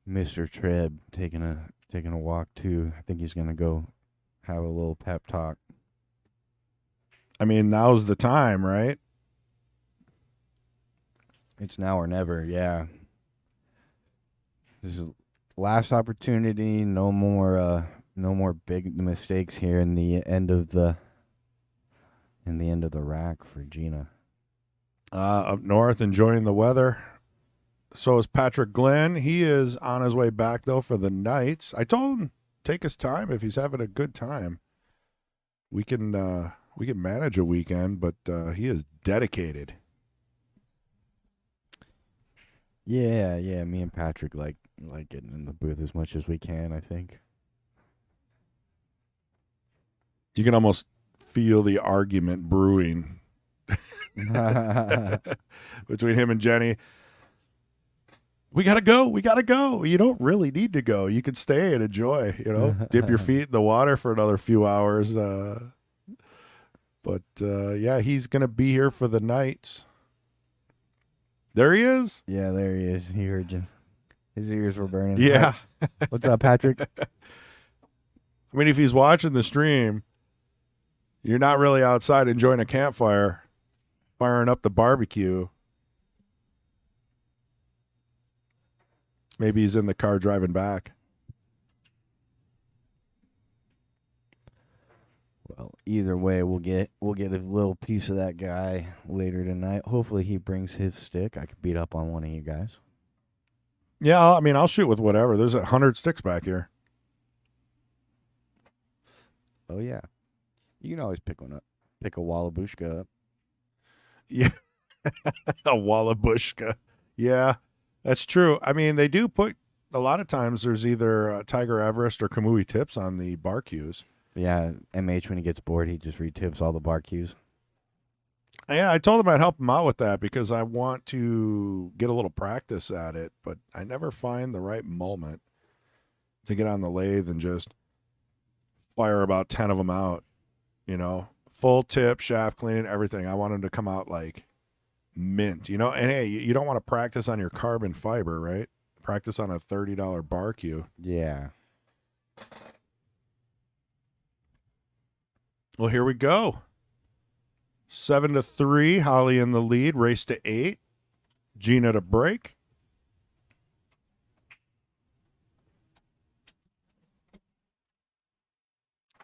Mr. Treb taking a walk too. I think he's gonna go have a little pep talk. I mean, now's the time, right? It's now or never. Yeah. This is last opportunity. No more big mistakes here in the end of the rack for Jeanna. Up north, enjoying the weather. So is Patrick Glenn. He is on his way back though for the Knights. I told him take his time if he's having a good time. We can manage a weekend, but he is dedicated. Yeah. Me and Patrick like getting in the booth as much as we can, I think. You can almost feel the argument brewing between him and Jenny. We gotta go. You don't really need to go. You could stay and enjoy, dip your feet in the water for another few hours. But he's gonna be here for the Knights. There he is. Yeah, there he is. He heard you. His ears were burning. Yeah. What's up, Patrick? I mean, if he's watching the stream, you're not really outside enjoying a campfire, firing up the barbecue. Maybe he's in the car driving back. Well, either way, we'll get a little piece of that guy later tonight. Hopefully, he brings his stick. I could beat up on one of you guys. Yeah, I mean, I'll shoot with whatever. There's 100 sticks back here. Oh yeah, you can always pick one up. Pick a Wallabushka up. Yeah, a Wallabushka. Yeah, that's true. I mean, they do put a lot of times. There's either Tiger Everest or Kamui tips on the bar cues. Yeah, MH when he gets bored, he just retips all the bar cues. Yeah, I told him I'd help him out with that because I want to get a little practice at it, but I never find the right moment to get on the lathe and just fire about 10 of them out, full tip, shaft cleaning, everything. I want them to come out like mint, and hey, you don't want to practice on your carbon fiber, right? Practice on a $30 bar cue. Yeah. Well, here we go. 7-3, Holly in the lead. Race to 8. Jeanna to break.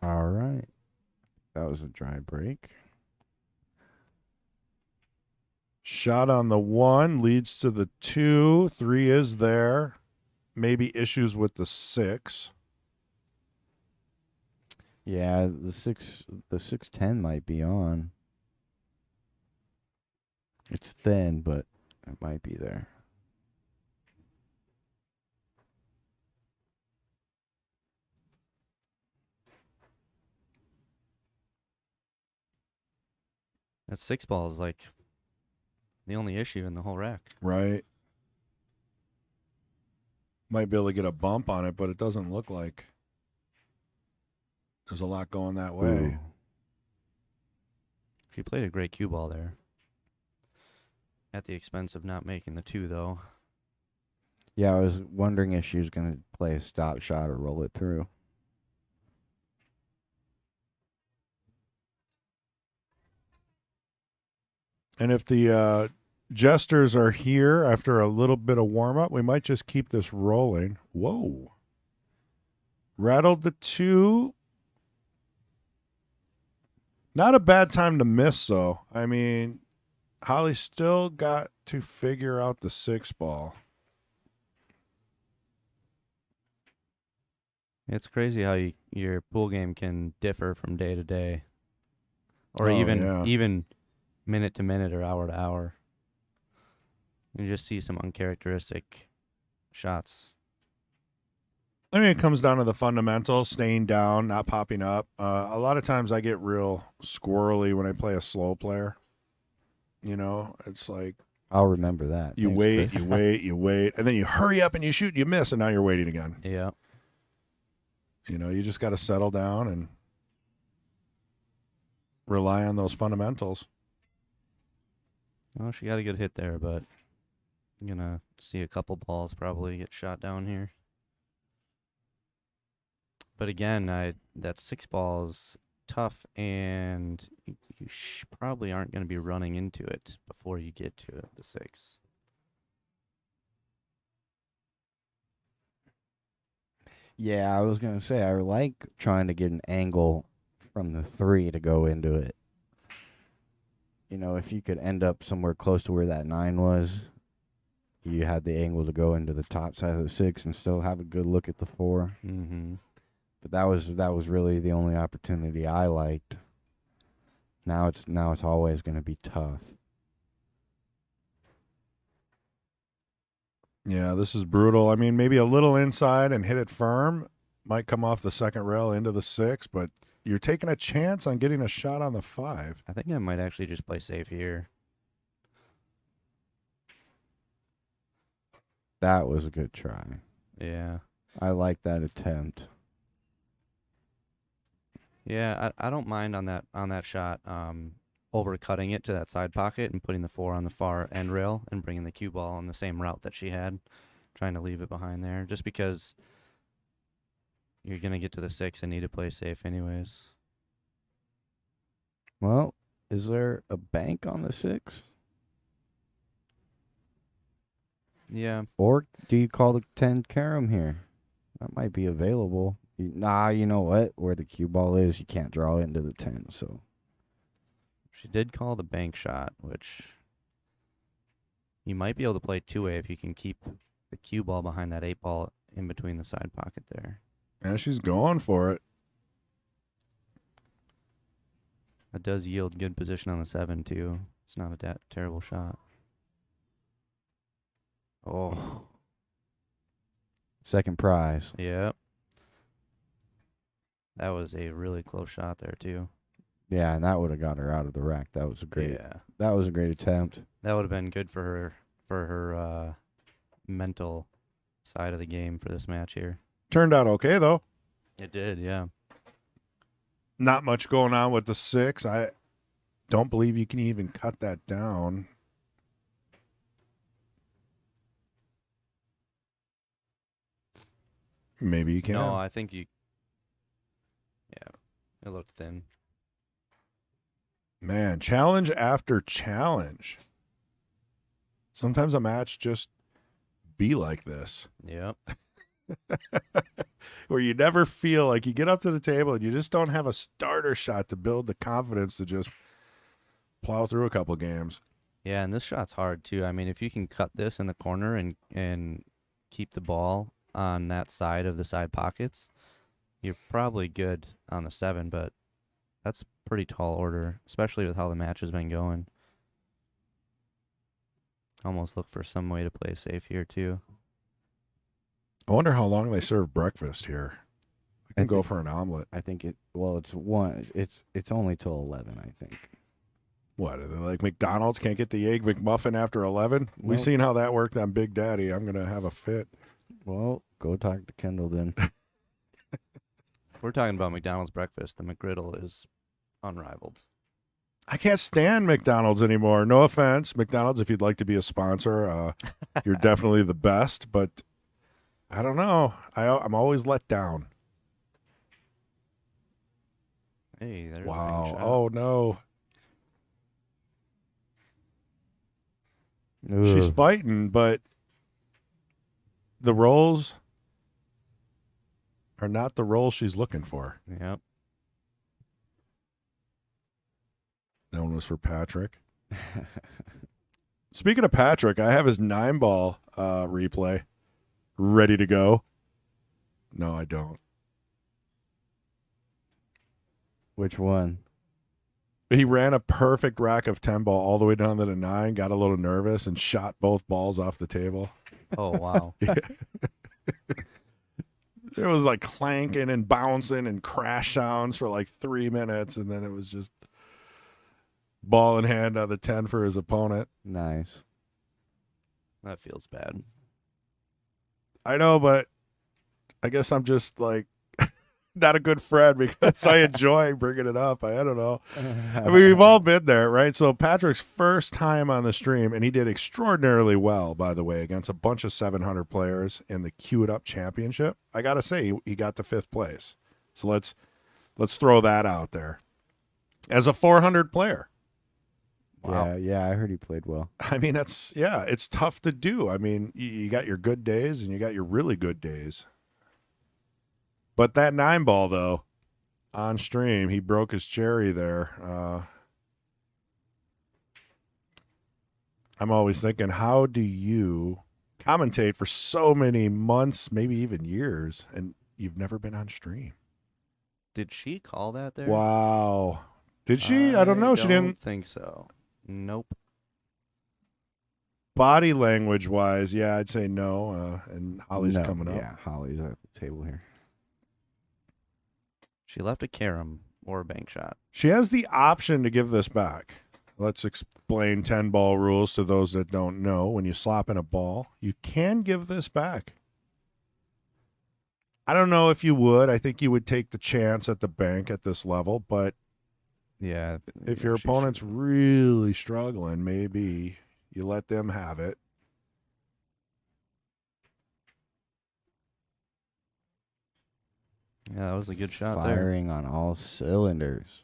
All right. That was a dry break. Shot on the 1 leads to the 2. 3 is there. Maybe issues with the 6. Yeah, the 610 might be on. It's thin, but it might be there. That 6 ball is like the only issue in the whole rack. Right. Might be able to get a bump on it, but it doesn't look like there's a lot going that way. Ooh. She played a great cue ball there. At the expense of not making the 2, though. Yeah, I was wondering if she was going to play a stop shot or roll it through. And if the jesters are here after a little bit of warm up, we might just keep this rolling. Whoa. Rattled the 2. Not a bad time to miss, though. I mean, Holly still got to figure out the 6 ball. It's crazy how your pool game can differ from day to day. Or Oh, even yeah. even minute to minute or hour to hour. You just see some uncharacteristic shots. I mean, it comes down to the fundamentals, staying down, not popping up. A lot of times I get real squirrely when I play a slow player. You know, it's like I'll remember that. you Thanks, wait, Chris. you wait, you wait, and then you hurry up and you shoot, and you miss, and now you're waiting again. Yeah. You know, you just got to settle down and rely on those fundamentals. Well, she got a good hit there, but I'm going to see a couple balls probably get shot down here. But again, that 6 ball is tough, and you probably aren't going to be running into it before you get to the 6. Yeah, I was going to say, I like trying to get an angle from the 3 to go into it. You know, if you could end up somewhere close to where that 9 was, you had the angle to go into the top side of the 6 and still have a good look at the 4. Mm-hmm. But that was really the only opportunity I liked. Now it's always going to be tough. Yeah, this is brutal. I mean, maybe a little inside and hit it firm. Might come off the second rail into the 6, but you're taking a chance on getting a shot on the 5. I think I might actually just play safe here. That was a good try. Yeah. I like that attempt. Yeah, I don't mind on that shot overcutting it to that side pocket and putting the 4 on the far end rail and bringing the cue ball on the same route that she had, trying to leave it behind there, just because you're going to get to the 6 and need to play safe anyways. Well, is there a bank on the 6? Yeah. Or do you call the 10 carom here? That might be available. You know what? Where the cue ball is, you can't draw into the 10, so. She did call the bank shot, which you might be able to play 2-way if you can keep the cue ball behind that 8 ball in between the side pocket there. Yeah, she's going for it. That does yield good position on the 7 too. It's not a terrible shot. Oh, Second prize. yep. That was a really close shot there too. Yeah, and that would have got her out of the rack. That was a great. Yeah, That was a great attempt. that would have been good for her mental side of the game for this match here. Turned out okay, though. It did, yeah. Not much going on with the 6. I don't believe you can even cut that down. Maybe you can. No, I think you. Yeah, it looked thin. Man, challenge after challenge. Sometimes a match just be like this, Yep. where you never feel like you get up to the table and you just don't have a starter shot to build the confidence to just plow through a couple games. Yeah, and this shot's hard too. I mean, if you can cut this in the corner and keep the ball on that side of the side pockets, you're probably good on the 7, but that's pretty tall order, especially with how the match has been going. Almost look for some way to play safe here too. I wonder how long they serve breakfast here. I can go for an omelet. I think it. Well, it's one. It's only till 11. I think. What, are they like McDonald's can't get the Egg McMuffin after 11? We've Nope. seen how that worked on Big Daddy. I'm going to have a fit. Well, go talk to Kendall then. If we're talking about McDonald's breakfast, the McGriddle is unrivaled. I can't stand McDonald's anymore. No offense, McDonald's, if you'd like to be a sponsor, you're definitely the best, but I don't know. I'm always let down. Hey, there's a Wow. bank shot. Oh, no. She's Ugh. fighting, but the rolls are not the rolls she's looking for. Yep. That one was for Patrick. Speaking of Patrick, I have his 9-ball replay ready to go. No, I don't. Which one? He ran a perfect rack of 10-ball all the way down to the 9, got a little nervous, and shot both balls off the table. Oh, wow. It was like clanking and bouncing and crash sounds for like 3 minutes, and then it was just ball in hand on the 10 for his opponent. Nice. That feels bad. I know, but I guess I'm just like not a good friend because I enjoy bringing it up. I don't know. I mean, we've all been there, right? So Patrick's first time on the stream, and he did extraordinarily well, by the way, against a bunch of 700 players in the Queue It Up Championship. I got to say, he got to 5th place. So let's throw that out there. As a 400 player. Wow. Yeah, I heard he played well. I mean, it's tough to do. I mean, you got your good days and you got your really good days. But that 9-ball, though, on stream, he broke his cherry there. I'm always thinking, how do you commentate for so many months, maybe even years, and you've never been on stream? Did she call that there? Wow. Did she? I don't know. She didn't. think so. Nope. Body language wise, yeah, I'd say no. And Holly's No, coming up. Yeah, Holly's at the table here. She left a carom or a bank shot. She has the option to give this back. Let's explain 10-ball rules to those that don't know. When you slop in a ball, you can give this back. I don't know if you would. I think you would take the chance at the bank at this level, but Yeah. if your opponent's really struggling, maybe you let them have it. Yeah, that was a good shot there. Firing on all cylinders.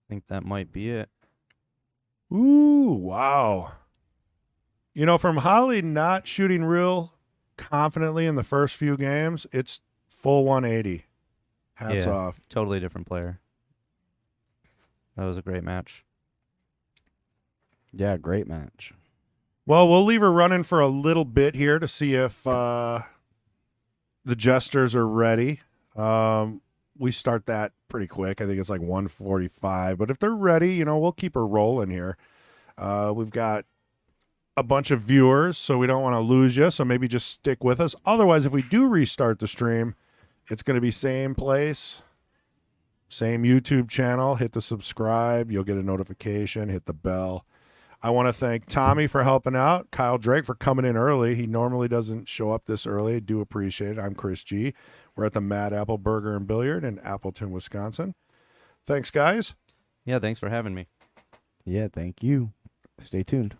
I think that might be it. Ooh, wow. You know, from Holly not shooting real confidently in the first few games, it's full 180. Hats Yeah. off. Totally different player. That was a great match. Yeah, great match. Well, we'll leave her running for a little bit here to see if the jesters are ready. We start that pretty quick. I think it's like 1:45. But if they're ready, you know, we'll keep her rolling here. We've got a bunch of viewers, so we don't want to lose you. So maybe just stick with us. Otherwise, if we do restart the stream, it's going to be same place, same YouTube channel. Hit the subscribe. You'll get a notification. Hit the bell. I want to thank Tommy for helping out, Kyle Drake for coming in early. He normally doesn't show up this early. I do appreciate it. I'm Chris G. We're at the Mad Apple Burger and Billiard in Appleton, Wisconsin. Thanks, guys. Yeah, thanks for having me. Yeah, thank you. Stay tuned.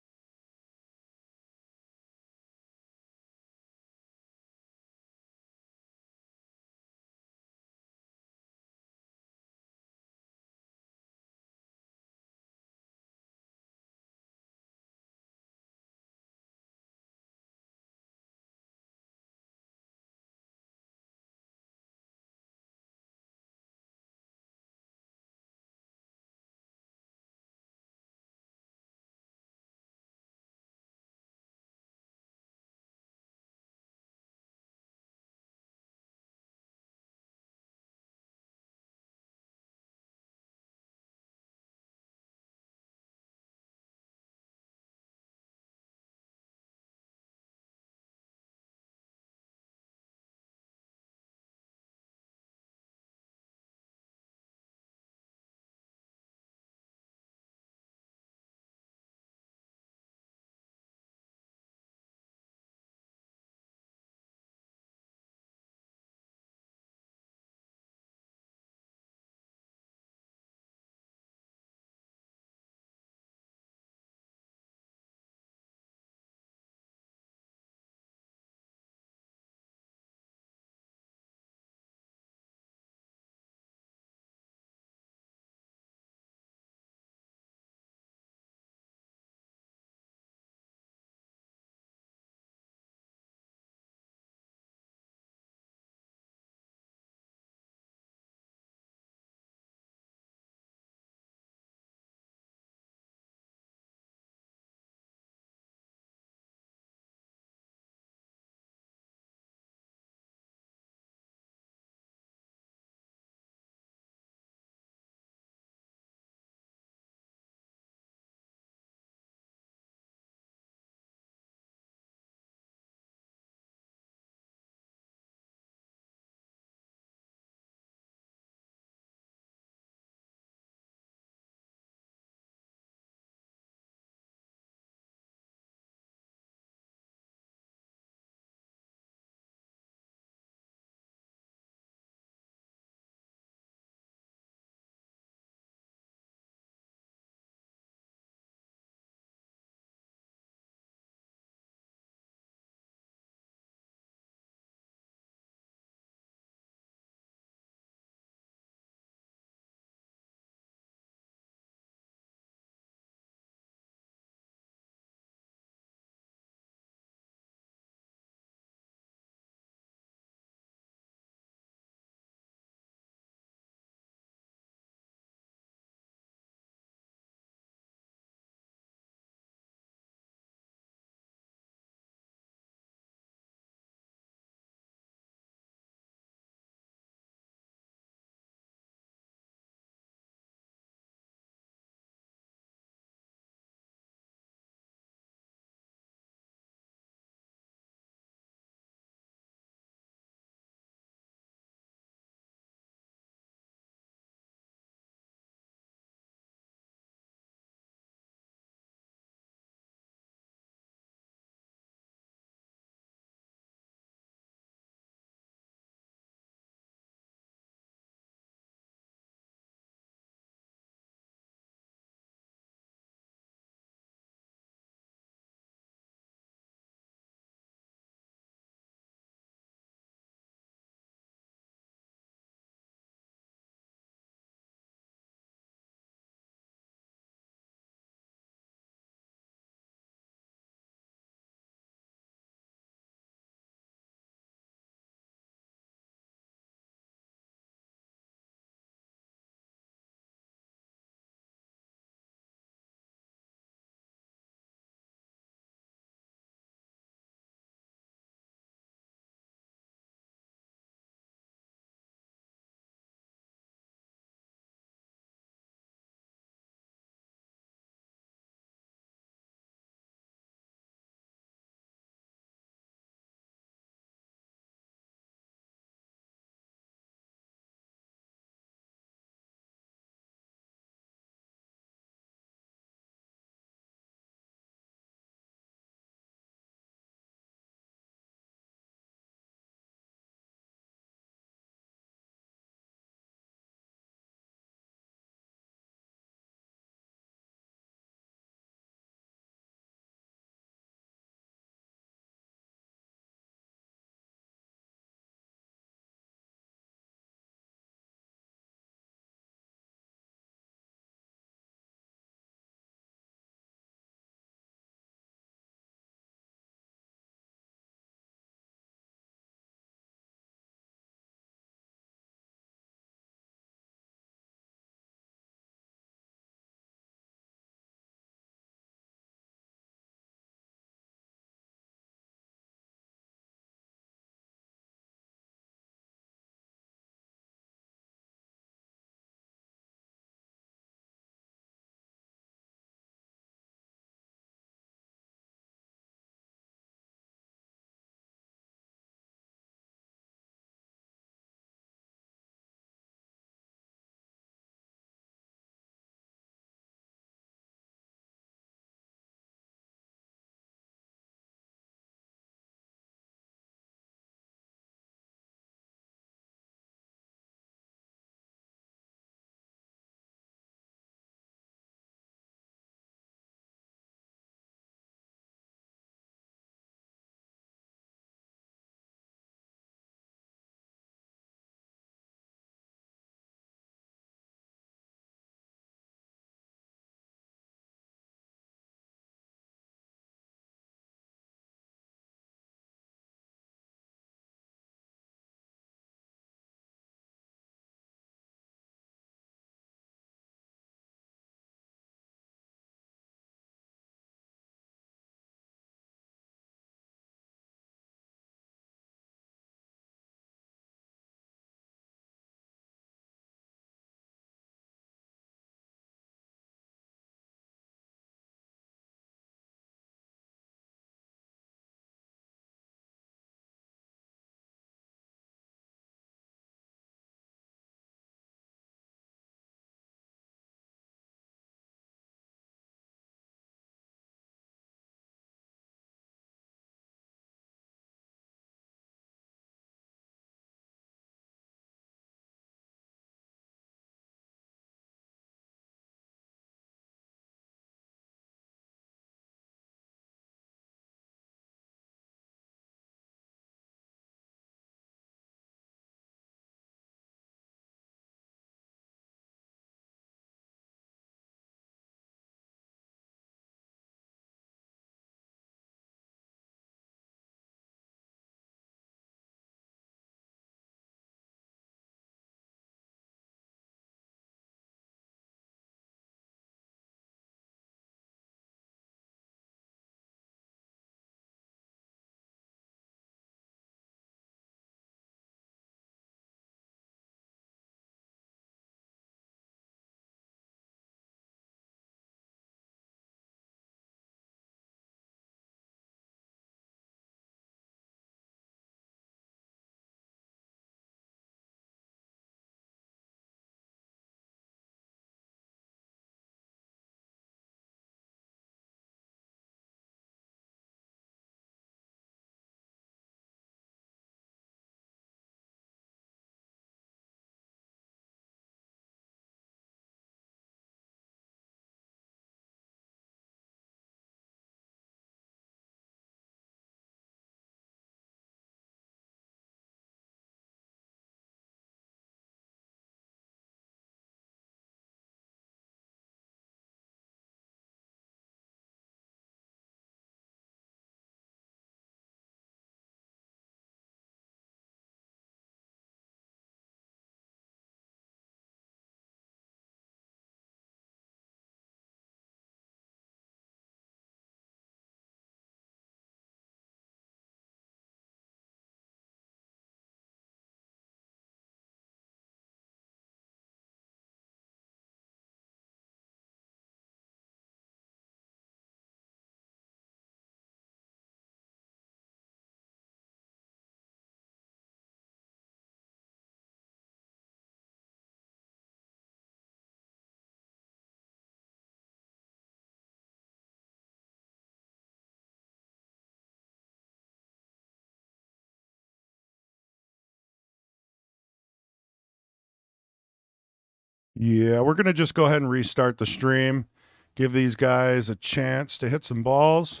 Yeah, we're going to just go ahead and restart the stream. Give these guys a chance to hit some balls.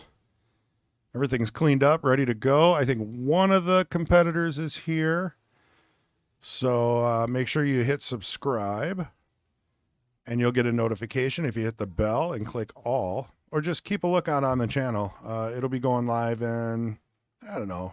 Everything's cleaned up, ready to go. I think one of the competitors is here. So make sure you hit subscribe. And you'll get a notification if you hit the bell and click all. Or just keep a lookout on the channel. It'll be going live in, I don't know,